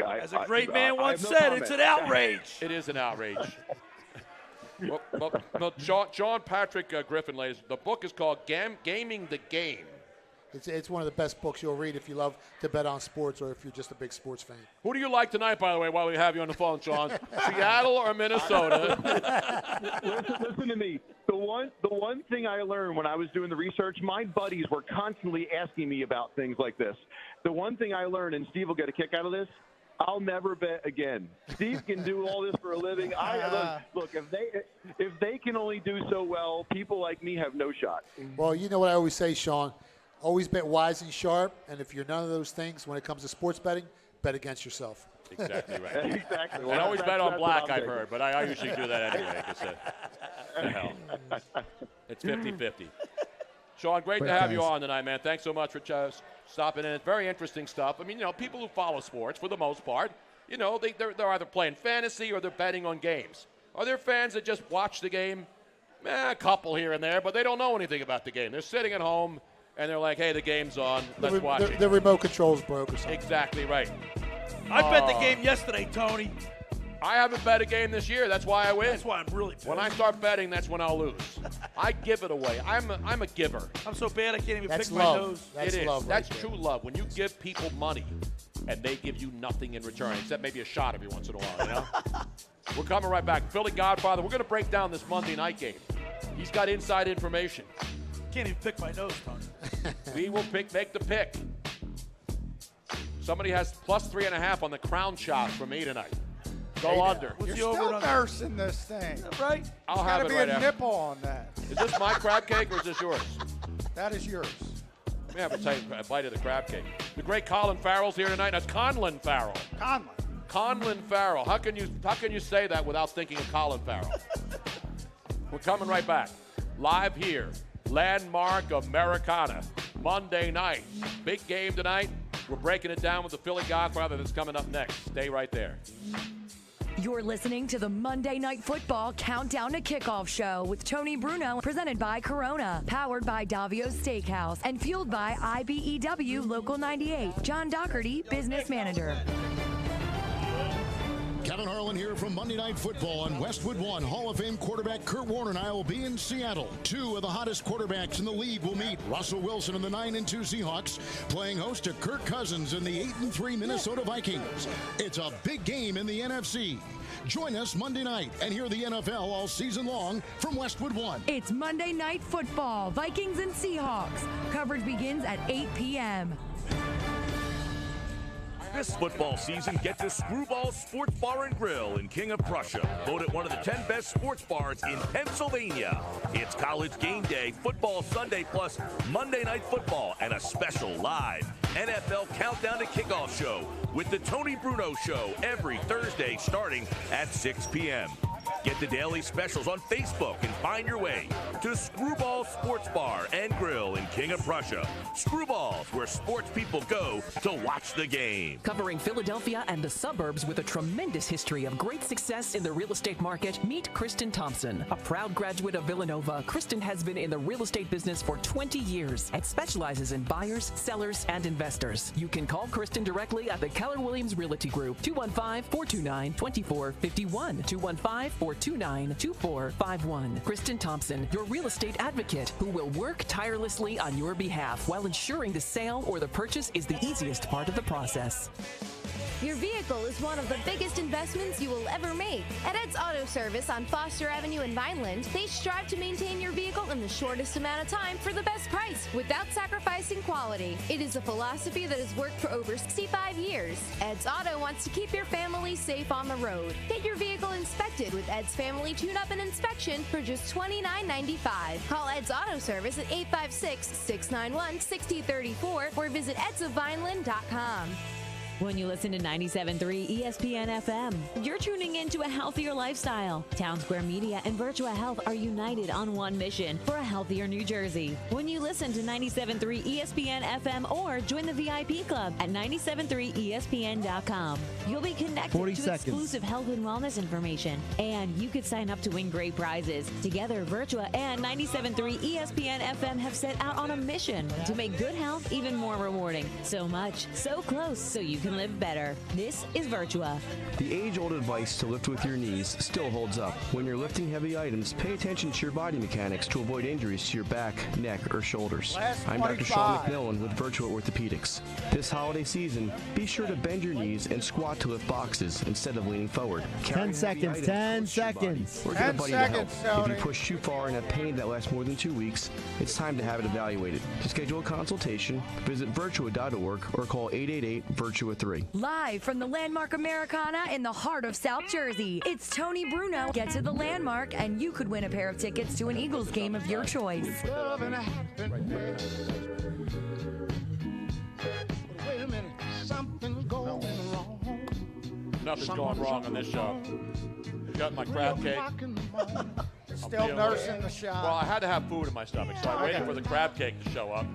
As a great man once said, it's an outrage. It is an outrage. well, John Patrick Griffin, ladies, the book is called Gaming the Game. It's one of the best books you'll read if you love to bet on sports or if you're just a big sports fan. Who do you like tonight, by the way, while we have you on the phone, Sean? Seattle or Minnesota? Listen to me. The one thing I learned when I was doing the research, my buddies were constantly asking me about things like this. The one thing I learned, and Steve will get a kick out of this, I'll never bet again. Steve can do all this for a living. Look, if they can only do so well, people like me have no shot. Well, you know what I always say, Sean. Always bet wise and sharp, and if you're none of those things when it comes to sports betting, bet against yourself. Exactly right. Exactly. And always bet on black, I've heard, but I usually do that anyway. The hell. It's 50-50. Sean, great to have you on tonight, man. Thanks so much for stopping in. It's very interesting stuff. I mean, people who follow sports, for the most part, they're either playing fantasy or they're betting on games. Are there fans that just watch the game? A couple here and there, but they don't know anything about the game. They're sitting at home, and they're like, hey, the game's on. Let's watch it. The remote control's broke or something. Exactly right. I bet the game yesterday, Tony. I haven't bet a game this year. That's why I win. That's why I'm really pissed. When I start betting, that's when I'll lose. I give it away. I'm a giver. I'm so bad I can't even That's pick love. my nose. That's it is. love. That's right true love. When you give people money and they give you nothing in return, except maybe a shot every once in a while, We're coming right back. Philly Godfather, we're going to break down this Monday night game. He's got inside information. Can't even pick my nose, Tony. We will make the pick. Somebody has plus 3.5 on the crown shot for me tonight. Go under. You're still nursing this thing. Right? I'll have it right There's got to be a after. nipple on that. Is this my crab cake or is this yours? That is yours. Let me have a bite of the crab cake. The great Colin Farrell's here tonight. That's Conlon Farrell. Conlon Farrell. How can you say that without thinking of Colin Farrell? We're coming right back. Live here. Landmark Americana. Monday night. Big game tonight. We're breaking it down with the Philly Godfather that's coming up next. Stay right there. You're listening to the Monday Night Football Countdown to Kickoff show with Tony Bruno, presented by Corona, powered by Davio's Steakhouse, and fueled by IBEW Local 98. John Doherty, business manager. Kevin Harlan here from Monday Night Football on Westwood One. Hall of Fame quarterback Kurt Warner and I will be in Seattle. Two of the hottest quarterbacks in the league will meet. Russell Wilson and the 9-2 Seahawks playing host to Kirk Cousins and the 8-3 Minnesota Vikings. It's a big game in the NFC. Join us Monday night and hear the NFL all season long from Westwood One. It's Monday Night Football, Vikings and Seahawks. Coverage begins at 8 p.m. This football season, get to Screwball Sports Bar and Grill in King of Prussia. Voted one of the 10 best sports bars in Pennsylvania. It's college game day, football Sunday plus Monday Night Football, and a special live NFL Countdown to Kickoff show with the Tony Bruno Show every Thursday starting at 6 p.m. Get the daily specials on Facebook and find your way to Screwball Sports Bar and Grill in King of Prussia. Screwballs, where sports people go to watch the game. Covering Philadelphia and the suburbs with a tremendous history of great success in the real estate market, meet Kristen Thompson. A proud graduate of Villanova, Kristen has been in the real estate business for 20 years and specializes in buyers, sellers, and investors. You can call Kristen directly at the Keller Williams Realty Group, 215-429-2451, 215-429-2451. Kristen Thompson, your real estate advocate, who will work tirelessly on your behalf while ensuring the sale or the purchase is the easiest part of the process. Your vehicle is one of the biggest investments you will ever make. At Ed's Auto Service on Foster Avenue in Vineland, they strive to maintain your vehicle in the shortest amount of time for the best price without sacrificing quality. It is a philosophy that has worked for over 65 years. Ed's Auto wants to keep your family safe on the road. Get your vehicle inspected with Ed's Family Tune-Up and Inspection for just $29.95. Call Ed's Auto Service at 856-691-6034 or visit edsofvineland.com. When you listen to 97.3 ESPN FM, you're tuning into a healthier lifestyle. Town Square Media and Virtua Health are united on one mission for a healthier New Jersey. When you listen to 97.3 ESPN FM or join the VIP club at 973ESPN.com, you'll be connected to exclusive health and wellness information, and you could sign up to win great prizes. Together, Virtua and 97.3 ESPN FM have set out on a mission to make good health even more rewarding. So much, so close, so you can live better. This is Virtua. The age-old advice to lift with your knees still holds up. When you're lifting heavy items, pay attention to your body mechanics to avoid injuries to your back, neck, or shoulders. I'm Dr. Sean McMillan with Virtua Orthopedics. This holiday season, be sure to bend your knees and squat to lift boxes instead of leaning forward. 10 seconds, 10 seconds. Or get a buddy to help. If you push too far and have pain that lasts more than 2 weeks, it's time to have it evaluated. To schedule a consultation, visit virtua.org or call 888-VIRTUA-3. Live from the Landmark Americana in the heart of South Jersey, it's Tony Bruno. Get to the Landmark and you could win a pair of tickets to an Eagles game of your choice. Wait a minute, something's going wrong. Nothing's going wrong on this show. Got my crab cake. Still nursing the shot. Well, I had to have food in my stomach, so I'm waiting for the crab cake to show up.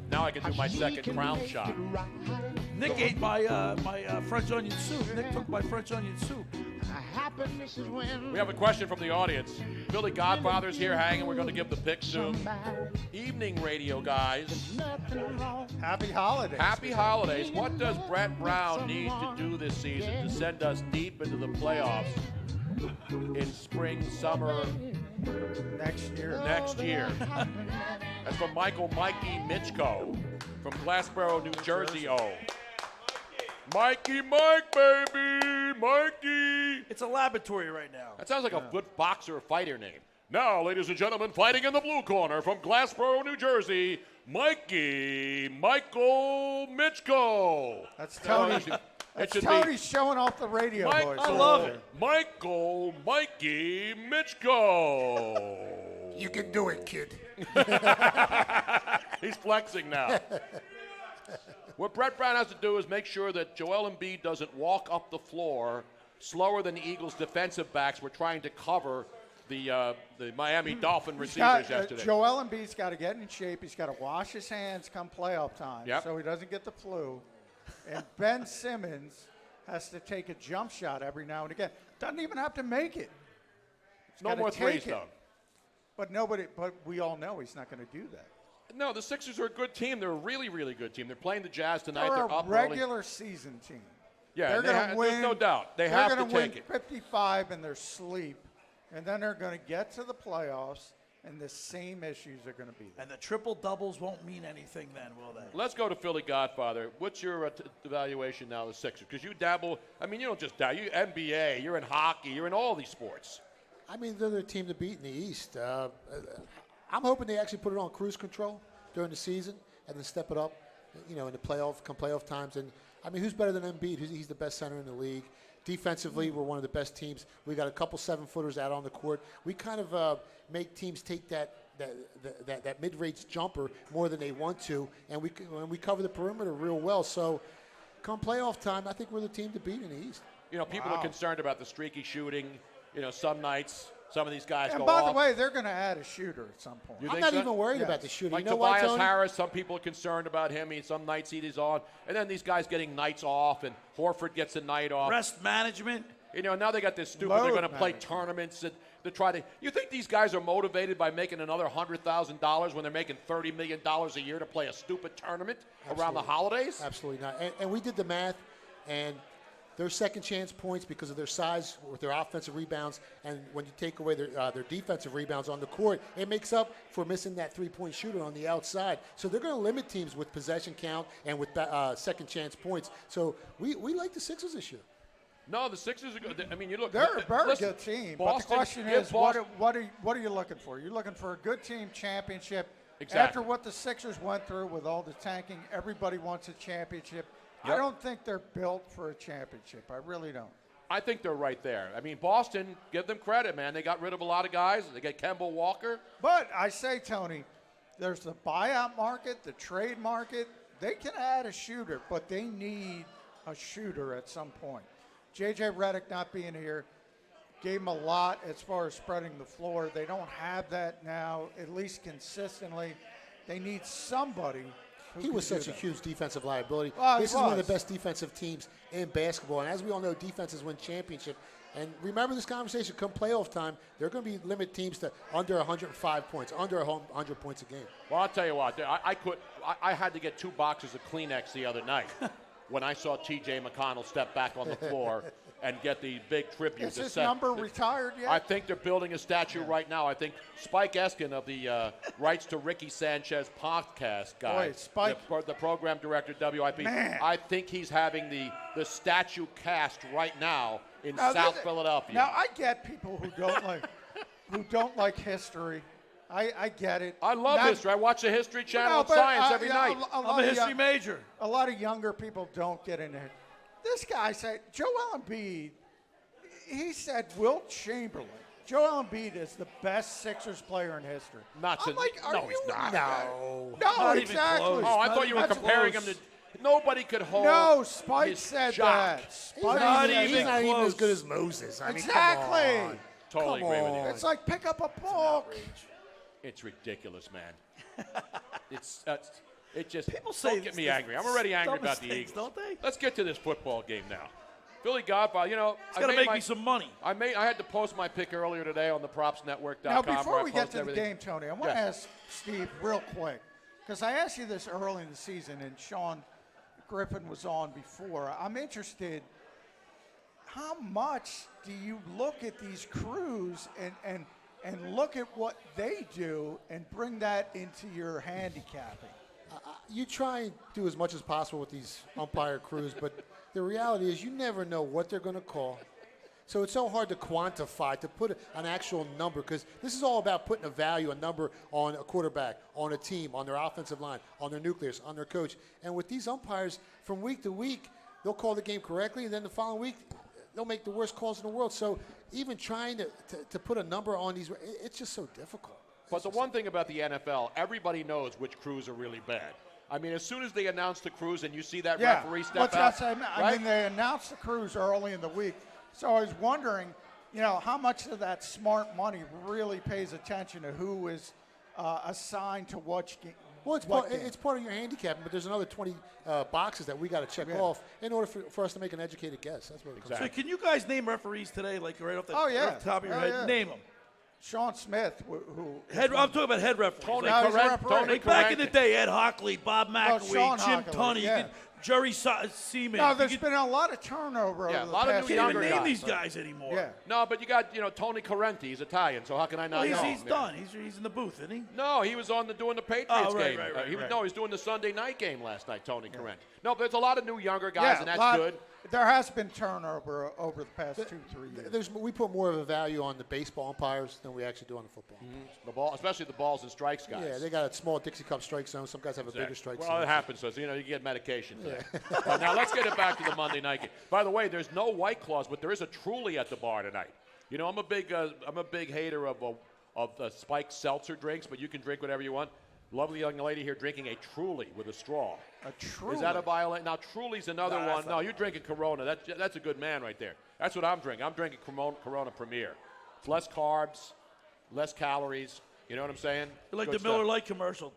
Now I can do my second crown shot. Nick ate my French onion soup. Nick took my French onion soup. We have a question from the audience. Billy Godfather's here hanging. We're going to give the pick soon. Evening radio, guys. Happy holidays. Happy holidays. What does Brett Brown need to do this season to send us deep into the playoffs in spring, summer, next year? That's from Mikey Mitchko from Glassboro, New Jersey. Mikey Mike, baby, Mikey. It's a laboratory right now. That sounds like a good boxer or fighter name. Now, ladies and gentlemen, fighting in the blue corner from Glassboro, New Jersey, Michael Mitchko. That's Tony. That's Tony showing off the radio voice. I love it. Mikey Mitchko. You can do it, kid. He's flexing now. What Brett Brown has to do is make sure that Joel Embiid doesn't walk up the floor slower than the Eagles' defensive backs were trying to cover the Miami Dolphin receivers yesterday. Joel Embiid's got to get in shape. He's got to wash his hands come playoff time so he doesn't get the flu. And Ben Simmons has to take a jump shot every now and again. Doesn't even have to make it. No more threes, though. But we all know he's not going to do that. No, the Sixers are a good team. They're a really, really good team. They're playing the Jazz tonight. They're up regular season team. Yeah, they're going to win. There's no doubt. They have to take it. They're going to win 55 in their sleep, and then they're going to get to the playoffs, and the same issues are going to be there. And the triple doubles won't mean anything then, will they? Let's go to Philly Godfather. What's your evaluation now of the Sixers? Because you dabble. I mean, you don't just dabble. You NBA. You're in hockey. You're in all these sports. I mean, they're the team to beat in the East. I'm hoping they actually put it on cruise control during the season and then step it up, in the playoff times. And, I mean, who's better than Embiid? He's the best center in the league. Defensively, we're one of the best teams. We got a couple 7-footers out on the court. We kind of make teams take that mid-range jumper more than they want to, and we cover the perimeter real well. So come playoff time, I think we're the team to beat in the East. People are concerned about the streaky shooting. Some nights, some of these guys go off. And by the way, they're going to add a shooter at some point. I'm not even worried about the shooting. Like Tobias Harris, some people are concerned about him. Some nights he's on. And then these guys getting nights off, and Horford gets a night off. Rest management. Now they got this stupid, they're going to play tournaments to try to. You think these guys are motivated by making another $100,000 when they're making $30 million a year to play a stupid tournament around the holidays? Absolutely not. And we did the math, and their second chance points because of their size with their offensive rebounds, and when you take away their defensive rebounds on the court, it makes up for missing that three-point shooter on the outside. So they're going to limit teams with possession count and with second chance points. So we like the Sixers this year. No, the Sixers are good. I mean, you look. They're a very listen, good team. Boston, but the question is, what are you looking for? You're looking for a good team championship. Exactly. After what the Sixers went through with all the tanking, everybody wants a championship. Yep. I don't think they're built for a championship. I really don't. I think they're right there. I mean, Boston, give them credit, man. They got rid of a lot of guys. They got Kemba Walker. But I say, Tony, there's the buyout market, the trade market. They can add a shooter, but they need a shooter at some point. J.J. Redick not being here gave them a lot as far as spreading the floor. They don't have that now, at least consistently. They need somebody. He was such a huge defensive liability. Well, this is one of the best defensive teams in basketball. And as we all know, defenses win championship. And remember this conversation, come playoff time, they're going to be limit teams to under 105 points, under 100 points a game. Well, I'll tell you what, I had to get 2 boxes of Kleenex the other night when I saw T.J. McConnell step back on the floor and get the big tribute. Is his number retired yet? I think they're building a statue right now. I think Spike Eskin of the Rights to Ricky Sanchez podcast guy, Boy, Spike. the program director at WIP, Man. I think he's having the statue cast right now in South Philadelphia. Now, I get people who don't like history. I get it. I love history. I watch the History Channel on Science every night. I'm a history major. A lot of younger people don't get into it. This guy said, Joel Embiid, he said Wilt Chamberlain. Joel Embiid is the best Sixers player in history. No, he's not. No, Not exactly. even close. Oh, I thought you were comparing him to. Nobody could hold. No, Spike his said jock. that. He's not even as good as Moses. I mean, Exactly. come on. Totally Come agree with on. you. It's like pick up a book. It's ridiculous, man. It just People say don't get me angry. I'm already angry about the things, Eagles. don't they? Let's get to this football game now. Philly Godfather, It's got to make me some money. I had to post my pick earlier today on the propsnetwork.com. Now, before where I we get post to everything. the game, Tony, I want to ask Steve real quick, because I asked you this early in the season, and Sean Griffin was on before. I'm interested, how much do you look at these crews and look at what they do and bring that into your handicapping? You try and do as much as possible with these umpire crews, but the reality is you never know what they're going to call. So it's so hard to quantify, to put an actual number, because this is all about putting a value, a number on a quarterback, on a team, on their offensive line, on their nucleus, on their coach. And with these umpires, from week to week, they'll call the game correctly, and then the following week, they'll make the worst calls in the world. So even trying to put a number on these, it's just so difficult. But the one thing about the NFL, everybody knows which crews are really bad. I mean, as soon as they announce the crews and you see that referee step out, I mean, they announced the crews early in the week. So I was wondering, how much of that smart money really pays attention to who is assigned to which game. Well, it's part of your handicapping, but there's another 20 boxes that we got to check off in order for us to make an educated guess. That's what it comes So can you guys name referees today, like right off the, Oh, yeah. right off the top of your head? Yeah. Name them. Sean Smith, who I'm talking about head referees. Tony No, he's a Corrent, referee. Tony Like back in Corrent. the day, Ed Hockley, Bob Sean McAwee, Jim Hockley, Tunney, yeah. Jerry Seaman. No, You there's could- been a lot of turnover Yeah, over a lot the of past new can't younger even name guys. these guys anymore. Yeah. No, but you got, Tony Corrente. He's Italian, so how can I not Well, know? he's him? done. He's in the booth, isn't he? No, he was doing the Patriots Oh, right, game. right, He was right. doing the Sunday night game last night, Tony Corrente. No, but there's a lot of new younger guys, and that's good. There has been turnover over the past 2-3 years. We put more of a value on the baseball umpires than we actually do on the football. The ball, especially the balls and strikes guys. Yeah, they got a small Dixie Cup strike zone. Some guys have a bigger strike zone. Well, it happens. So you get medication for that. Now let's get it back to the Monday night game. By the way, there's no White Claws, but there is a Truly at the bar tonight. I'm a big hater of the spiked seltzer drinks, but you can drink whatever you want. Lovely young lady here drinking a Truly with a straw. A Truly? Is that a violation? Now Truly's another No, one. that's No, you're drinking Corona. That's a good man right there. That's what I'm drinking. I'm drinking Corona Premier. It's less carbs, less calories. You know what I'm saying? You're like Good the Miller stuff. Lite commercial.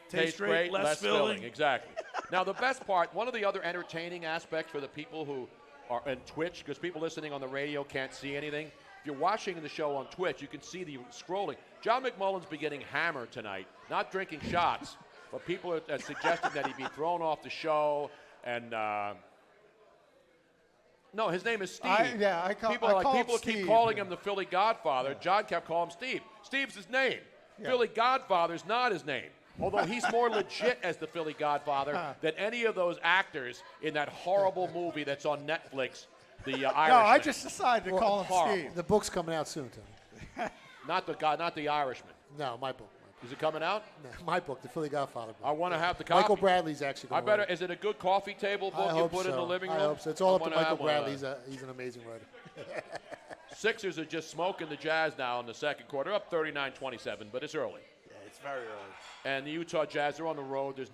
Tastes great, less filling. Exactly. Now, the best part, one of the other entertaining aspects for the people who are on Twitch, because people listening on the radio can't see anything. If you're watching the show on Twitch, you can see the scrolling. John McMullen's be getting hammered tonight, not drinking shots, but people are suggesting that he be thrown off the show. And No, his name is Steve. People keep calling him the Philly Godfather. Yeah. John kept calling him Steve. Steve's his name. Yeah. Philly Godfather's not his name. Although he's more legit as the Philly Godfather than any of those actors in that horrible movie that's on Netflix, The Irishman. No, I just decided to call him Steve. The book's coming out soon, Tony. Not the Irishman. No, my book. Is it coming out? No, my book, The Philly Godfather book. I want to have the copy. Michael Bradley's actually going to write it. Is it a good coffee table book you put in the living room? I hope so. It's all up to Michael Bradley. He's an amazing writer. Sixers are just smoking the Jazz now in the second quarter, up 39-27, but it's early. Yeah, it's very early. And the Utah Jazz are on the road. There's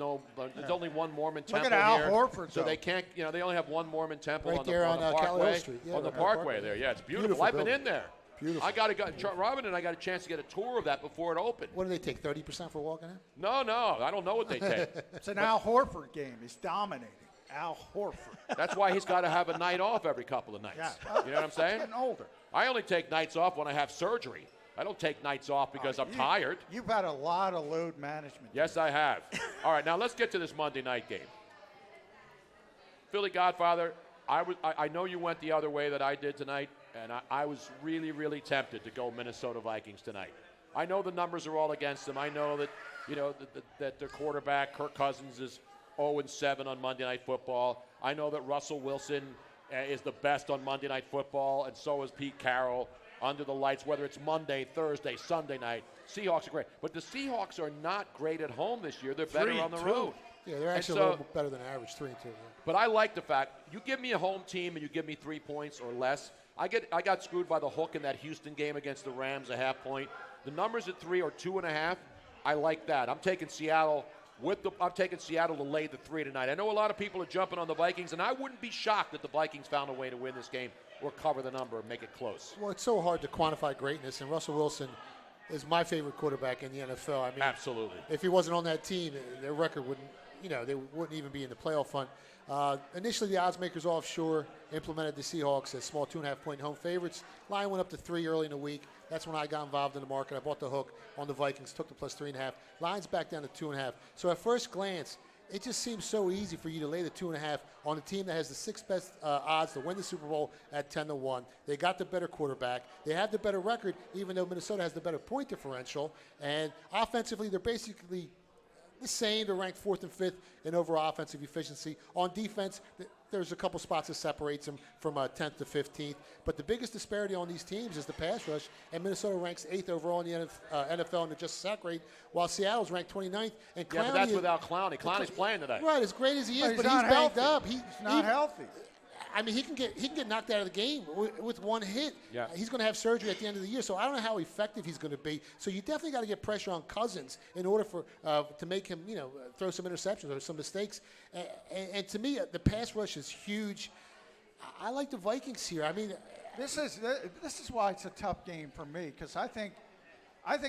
only one Mormon temple Look at Al here, Horford, so they can't. They only have one Mormon temple right on there on the Capitol Parkway. Street. Yeah, on the Parkway there. Yeah, it's beautiful. I've been in there. Beautiful. Robin and I got a chance to get a tour of that before it opened. What do they take, 30% for walking in? No, I don't know what they take. It's an Al Horford game. He's dominating. Al Horford. That's why he's got to have a night off every couple of nights. Yeah. You know what I'm saying? He's getting older. I only take nights off when I have surgery. I don't take nights off because I'm tired. You've had a lot of load management. Yes, I have. All right, now let's get to this Monday night game. Philly Godfather, I know you went the other way that I did tonight, and I was really, really tempted to go Minnesota Vikings tonight. I know the numbers are all against them. I know that, that their quarterback, Kirk Cousins, is 0-7 on Monday Night Football. I know that Russell Wilson is the best on Monday Night Football, and so is Pete Carroll under the lights, whether it's Monday, Thursday, Sunday night. Seahawks are great. But the Seahawks are not great at home this year. They're better on the road. Yeah, they're actually a little better than average, 3-2. Yeah. But I like the fact, you give me a home team and you give me 3 points or less, I got screwed by the hook in that Houston game against the Rams, a half point. The numbers at 3 or 2.5, I like that. I'm taking Seattle to lay the 3 tonight. I know a lot of people are jumping on the Vikings, and I wouldn't be shocked if the Vikings found a way to win this game or cover the number and make it close. Well, it's so hard to quantify greatness, and Russell Wilson is my favorite quarterback in the NFL. I mean, absolutely. If he wasn't on that team, their record wouldn't, they wouldn't even be in the playoff hunt. Initially, the odds makers offshore implemented the Seahawks as small 2.5-point home favorites. Line went up to 3 early in the week. That's when I got involved in the market. I bought the hook on the Vikings, took the plus 3.5. Line's back down to 2.5. So at first glance, it just seems so easy for you to lay the 2.5 on a team that has the 6th best odds to win the Super Bowl at 10-1. They got the better quarterback. They have the better record, even though Minnesota has the better point differential. And offensively, they're basically the same. They're ranked 4th and 5th in overall offensive efficiency. On defense, there's a couple spots that separates them from 10th to 15th. But the biggest disparity on these teams is the pass rush, and Minnesota ranks 8th overall in the NFL in adjusted sack rate, while Seattle's ranked 29th. And Clowney, but that's without Clowney. Clowney's playing today. Right, as great as he is, but he's banged up. He's not healthy. I mean, he can get knocked out of the game with one hit. Yeah. He's going to have surgery at the end of the year, so I don't know how effective he's going to be. So you definitely got to get pressure on Cousins in order for to make him, throw some interceptions or some mistakes. And to me, the pass rush is huge. I like the Vikings here. I mean, this is why it's a tough game for me, because I think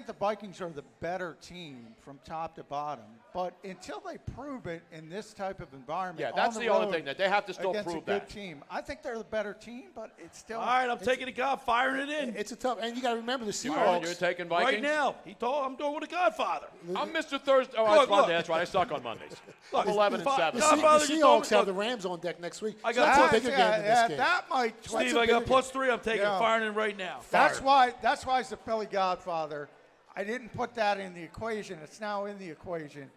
the Vikings are the better team from top to bottom. But until they prove it in this type of environment, that's the only thing that they have to still prove a good team. I think they're the better team, but it's still. All right, I'm taking the God, firing it in. It's a tough, and you got to remember the Seahawks. Right, you're taking Vikings right now. I'm doing with the Godfather. I'm Mr. Thursday. Oh, that's Monday. That's right. I suck on Mondays. Look, 11-7. The Seahawks have the Rams on deck next week. I got a bigger game than this game. That might. Steve, I got +3. I'm taking firing in right now. That's why it's the Philly Godfather. I didn't put that in the equation. It's now in the equation.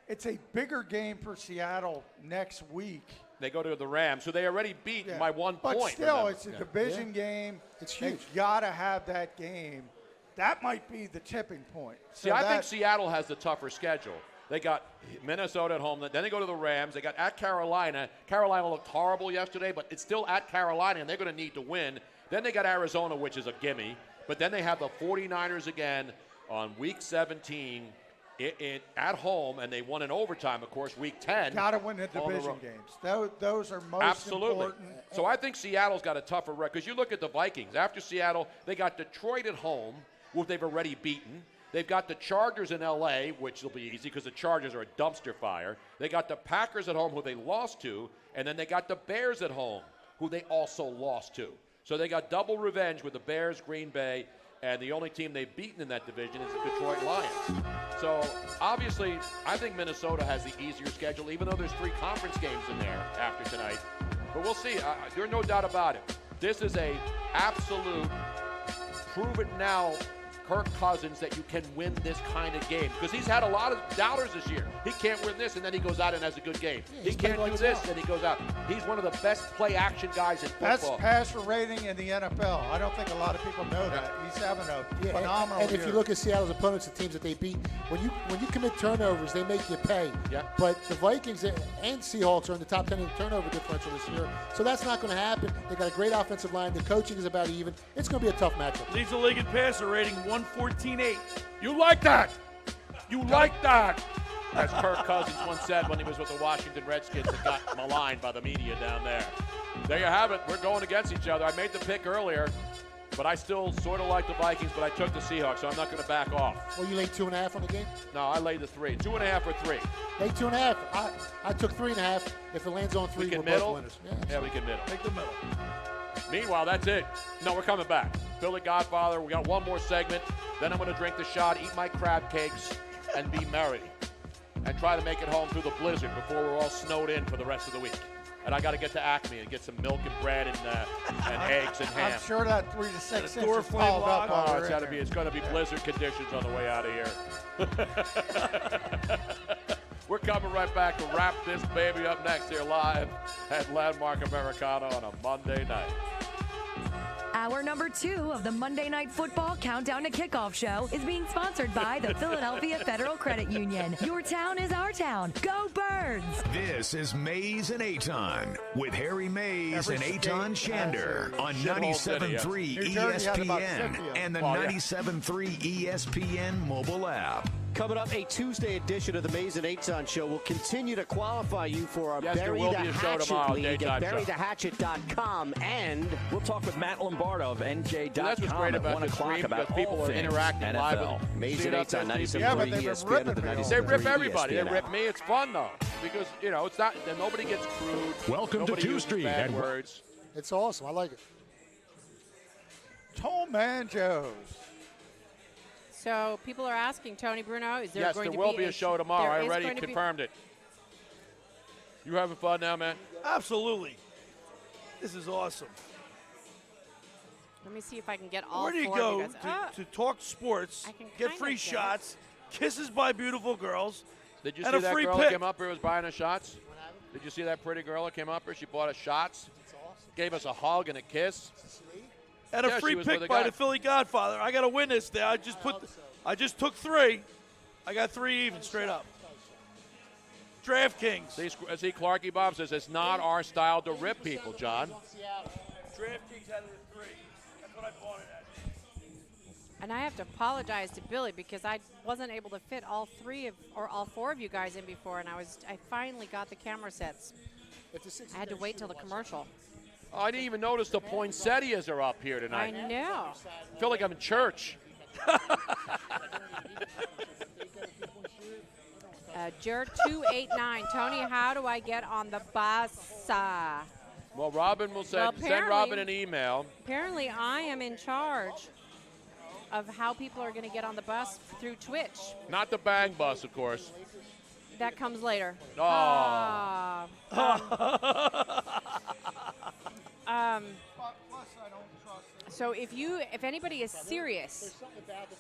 It's a bigger game for Seattle next week. They go to the Rams, so they already beat by 1 point. But still, it's a division game. It's huge. They've got to have that game. That might be the tipping point. See, I think Seattle has the tougher schedule. They got Minnesota at home. Then they go to the Rams. They got at Carolina. Carolina looked horrible yesterday, but it's still at Carolina, and they're going to need to win. Then they got Arizona, which is a gimme. But then they have the 49ers again on Week 17 at home, and they won in overtime, of course, Week 10. Got to win the division games. Those are most important. So I think Seattle's got a tougher record. Because you look at the Vikings. After Seattle, they got Detroit at home, who they've already beaten. They've got the Chargers in L.A., which will be easy because the Chargers are a dumpster fire. They got the Packers at home, who they lost to. And then they got the Bears at home, who they also lost to. So they got double revenge with the Bears, Green Bay, and the only team they've beaten in that division is the Detroit Lions. So, obviously, I think Minnesota has the easier schedule, even though there's 3 conference games in there after tonight. But we'll see. There's no doubt about it. This is a absolute prove it now Kirk Cousins that you can win this kind of game. Because he's had a lot of doubters this year. He can't win this, and then he goes out and has a good game. He can't do this, and he goes out. He's one of the best play-action guys in football. Best passer rating in the NFL. I don't think a lot of people know that. He's having a phenomenal and year. if you look at Seattle's opponents, the teams that they beat, when you commit turnovers, they make you pay. Yeah. But the Vikings and Seahawks are in the top 10 in the turnover differential this year, so that's not going to happen. They got a great offensive line. The coaching is about even. It's going to be a tough matchup. Leads the league in passer rating 114.8. You like that? You like that? As Kirk Cousins once said when he was with the Washington Redskins and got maligned by the media down there. There you have it. We're going against each other. I made the pick earlier, but I still sort of like the Vikings, but I took the Seahawks, so I'm not going to back off. Well, you laid 2.5 on the game? No, I laid the 3. 2.5 or 3. Lay 2.5. I took 3.5. If it lands on 3, we can we're middle? both winners. Yeah, we can middle. Take the middle. Meanwhile, that's it. No, we're coming back. Philly Godfather, we got one more segment. Then I'm going to drink the shot, eat my crab cakes, and be merry. And try to make it home through the blizzard before we're all snowed in for the rest of the week. And I got to get to Acme and get some milk and bread and eggs and ham. I'm sure that 3 to 6 door inches flame piled lock. up. Oh, it's going to be blizzard conditions on the way out of here. We're coming right back to wrap this baby up next here live at Landmark Americana on a Monday night. Hour number 2 of the Monday Night Football Countdown to Kickoff show is being sponsored by the Philadelphia Federal Credit Union. Your town is our town. Go Birds! This is Mays and Aton with Harry Mays and Aton Shander on 97.3 ESPN and the 97.3 ESPN mobile app. Coming up, a Tuesday edition of the Mays and Aton Show will continue to qualify you for our Yes, there Bury will the be a show Hatchet tomorrow, League at daytime show. burythehatchet.com, and we'll talk with Matt Lombardo of NJ.com That's what's great at about 1 the o'clock stream about because people all are things interacting NFL. live. Mays and Aton, 97.3 Yeah, but they've been ESPN and the ripping me. 97.3 They rip everybody. They ESPN rip app. me. It's fun, though, because, it's not, nobody gets crude. Welcome nobody to 2 uses Street. bad And words. It's awesome. I like it. Tom Manjos. So people are asking, Tony Bruno, is there Yes, going there to will be a show tomorrow. there I is already going to be- confirmed it. You having fun now, man? Absolutely. This is awesome. Let me see if I can get all Where do you 4 go of you guys. to talk sports, I can get kind free of get it. shots, kisses by beautiful girls, Did you and see a that free girl pick? that came up here was buying us shots? Did you see that pretty girl that came up here? She bought us shots. Gave us a hug and a kiss. And a Yeah, free she was with pick a by guy. the Philly Godfather. I got to win this there. I just took 3. I got 3 even straight up. DraftKings. See, Clarky Bob says it's not our style to rip people, John. DraftKings had it at 3. That's what I bought it at. And I have to apologize to Billy because I wasn't able to fit all 4 of you guys in before, and I finally got the camera sets. I had to wait till the commercial. Oh, I didn't even notice the poinsettias are up here tonight. I know. I feel like I'm in church. Jer289, Tony, how do I get on the bus? Well, Robin will Well, send Robin an email. Apparently, I am in charge of how people are going to get on the bus through Twitch. Not the bang bus, of course. That comes later. Oh. So if anybody is serious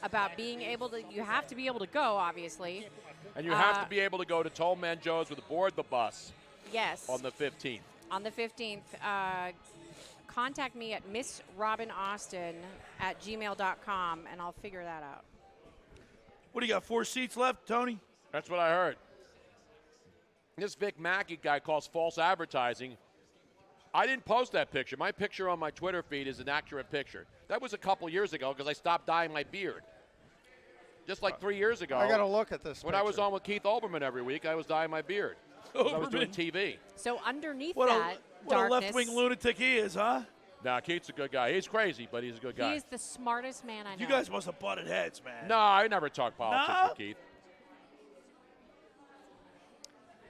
about being able to, you have to be able to go, obviously. And you have to be able to go to Tom Manjo's with aboard the bus. Yes. On the 15th. On the 15th, contact me at MissRobinAustin at gmail.com, and I'll figure that out. What do you got, 4 seats left, Tony? That's what I heard. This Vic Mackey guy calls false advertising. I didn't post that picture. My picture on my Twitter feed is an accurate picture. That was a couple years ago because I stopped dyeing my beard. Just like 3 years ago. I got to look at this When picture. I was on with Keith Olbermann every week, I was dyeing my beard. 'Cause I was doing TV. So underneath What that a darkness, left-wing lunatic he is, huh? Nah, Keith's a good guy. He's crazy, but he's a good guy. he is the smartest man I know. You guys must have butted heads, man. No, I never talk politics No? with Keith.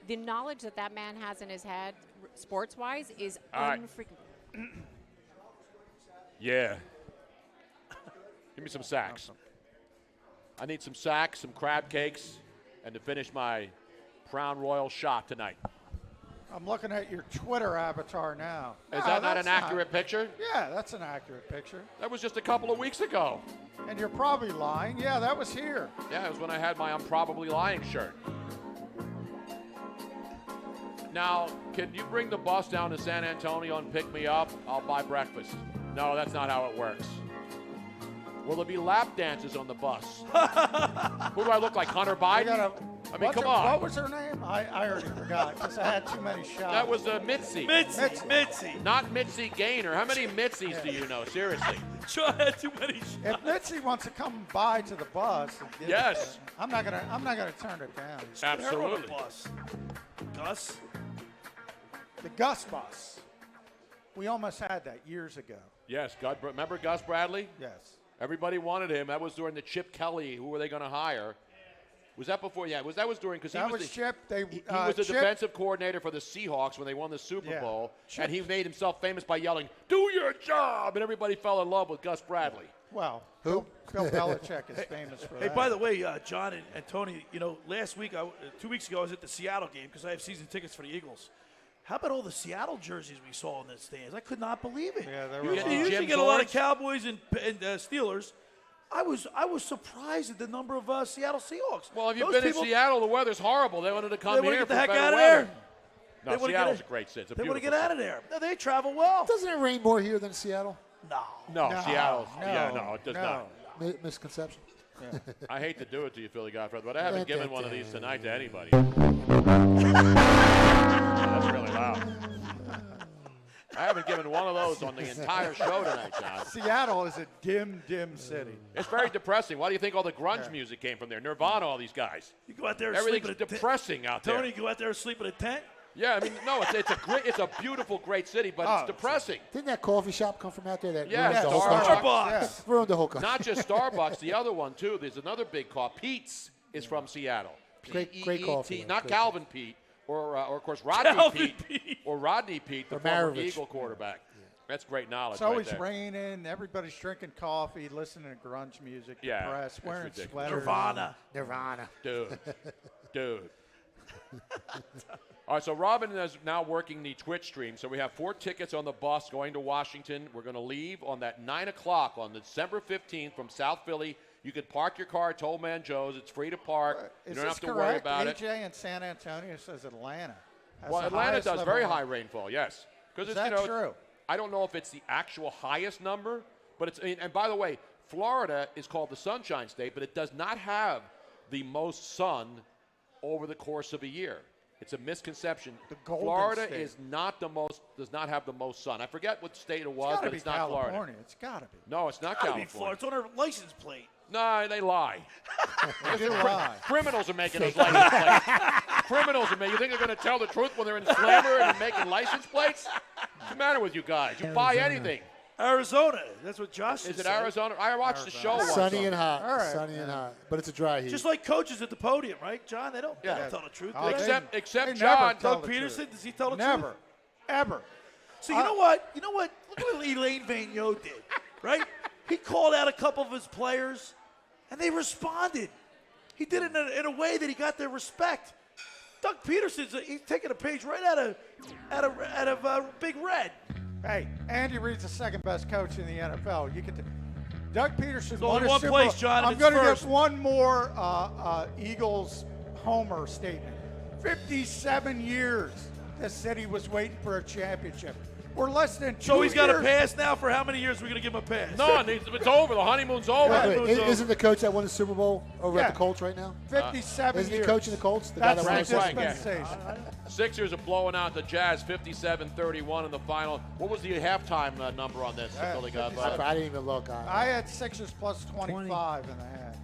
The knowledge that man has in his head, sports-wise, is All right. unfreaking. Yeah. Give me some sacks. I need some sacks, some crab cakes, and to finish my Crown Royal shot tonight. I'm looking at your Twitter avatar now. Is that not an accurate picture? Yeah, that's an accurate picture. That was just a couple of weeks ago. And you're probably lying. Yeah, that was here. Yeah, it was when I had my I'm Probably Lying shirt. Now, can you bring the bus down to San Antonio and pick me up? I'll buy breakfast. No, that's not how it works. Will there be lap dances on the bus? Who do I look like, Hunter Biden? I mean, come on. What was her name? I already forgot because I had too many shots. That was Mitzi. Mitzi. Not Mitzi Gaynor. How many Mitzies do you know? Seriously. Sure, I had too many shots. If Mitzi wants to come by to the bus, yes, I'm not gonna turn it down. Absolutely. Bus. Gus. The Gus bus. We almost had that years ago. Yes, remember Gus Bradley? Yes. Everybody wanted him. That was during the Chip Kelly. Who were they going to hire? Was that before? Yeah, that was during because he was Chip. He was the defensive coordinator for the Seahawks when they won the Super Bowl, Chip. and he made himself famous by yelling, "Do your job!" and everybody fell in love with Gus Bradley. Well, Bill Belichick is famous for that. Hey, by the way, John and Tony, last week, 2 weeks ago, I was at the Seattle game because I have season tickets for the Eagles. How about all the Seattle jerseys we saw in the stands? I could not believe it. Yeah, there you were usually get a lot of Cowboys and Steelers. I was surprised at the number of Seattle Seahawks. Well, if you've been in Seattle, the weather's horrible. They wanted to come here get the for heck better out of weather. there. No, Seattle's a great city. They want to get out of there. No, they travel well. Doesn't it rain more here than Seattle? No, Seattle. No, it does not. Misconception. Yeah. I hate to do it to you, Philly Godfather, but I haven't given one of these tonight to anybody. That's really loud. I haven't given one of those on the entire show tonight, John. Seattle is a dim city. It's very depressing. Why do you think all the grunge music came from there? Nirvana, all these guys. You go out there and everything's sleep in a depressing out there. Tony, go out there and sleep in a tent? Yeah, I mean, no, it's a beautiful, great city, but it's depressing. Didn't that coffee shop come from out there? That ruined the whole Starbucks. Ruined the whole country. Not just Starbucks, the other one, too. There's another big coffee. Pete's is from Seattle. Great coffee. Not great Calvin Pete, or of course, Rodney Pete. Or Rodney Pete, the former Maravich. Eagle quarterback. That's great knowledge. It's always right there. raining. Everybody's drinking coffee, listening to grunge music, depressed, wearing ridiculous. sweaters. Nirvana. Dude. All right, so Robin is now working the Twitch stream. So we have 4 tickets on the bus going to Washington. We're going to leave on that 9 o'clock on December 15th from South Philly. You can park your car at Old Man Joe's. It's free to park. You don't have to worry about it. AJ in San Antonio says Atlanta. Well, Atlanta does very high rainfall, yes. Is that true? I don't know if it's the actual highest number, but it's. And by the way, Florida is called the Sunshine State, but it does not have the most sun over the course of a year. It's a misconception. Florida State. is not does not have the most sun. I forget what state it was, but it's not California. Florida. It's got to be. No, it's not Gotta be California. Florida. It's on her license plate. No, they lie. They lie. Criminals are making those license plates. Criminals are making. You think they're going to tell the truth when they're in slammer and making license plates? What's the matter with you guys? You buy anything. Arizona. That's what Josh Is it said. Arizona? I watched the show once. Sunny and hot. All right. Sunny and hot. But it's a dry heat. Just like coaches at the podium, right, John? They don't tell the truth. Oh, do they? Except they John. never tell Doug the Peterson, truth. does he tell the Never. truth? Ever. So you know what? You know what? Look at what Elaine Vigneault did, right? He called out a couple of his players, and they responded. He did it in a way that he got their respect. Doug Peterson's he's taking a page right out of Big Red. Hey, Andy Reid's the second best coach in the NFL. You can. Doug Peterson There's only won a one Super place, Bowl. John, I'm and going to it's give one more Eagles homer statement. 57 years this city was waiting for a championship. We're less than 2 years. So he's got a pass now. For how many years are we going to give him a pass? None. It's over. The honeymoon's over. Wait, isn't the coach that won the Super Bowl over at Yeah. the Colts right now? 57 Isn't he years. coaching the Colts? The That's guy the that won the dispensation. Sixers are blowing out the Jazz 57-31 in the final. What was the halftime number on this? Billy Godfather? I didn't even look. I had Sixers plus 25 in the half.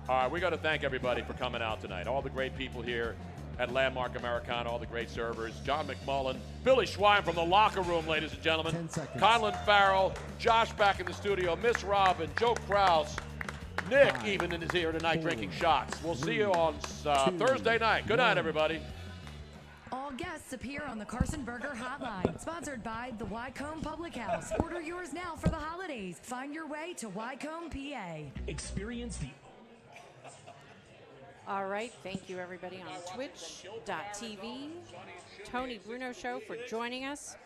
All right, we got to thank everybody for coming out tonight. All the great people here at Landmark Americana, all the great servers. John McMullen, Billy Schwein from the locker room, ladies and gentlemen. 10 seconds. Conlon Farrell, Josh back in the studio, Miss Robin, Joe Kraus, Nick even is here tonight drinking shots. We'll see you on Thursday night. Good night, everybody. All guests appear on the Carson Burger Hotline, sponsored by the Wycombe Public House. Order yours now for the holidays. Find your way to Wycombe, PA. Experience the All right. Thank you, everybody, on twitch.tv. Tony Bruno Show for joining us.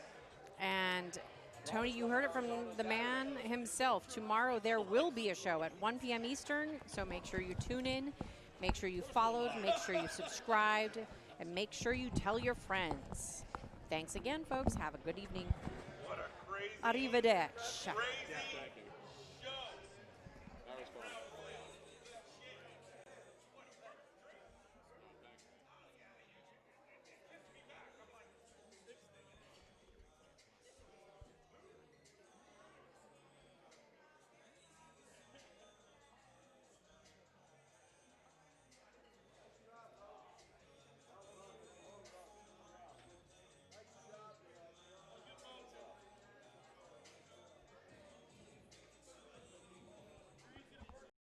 And, Tony, you heard it from the man himself. Tomorrow there will be a show at 1 p.m. Eastern, so make sure you tune in. Make sure you followed. Make sure you subscribed. And make sure you tell your friends. Thanks again, folks. Have a good evening. Arrivederci.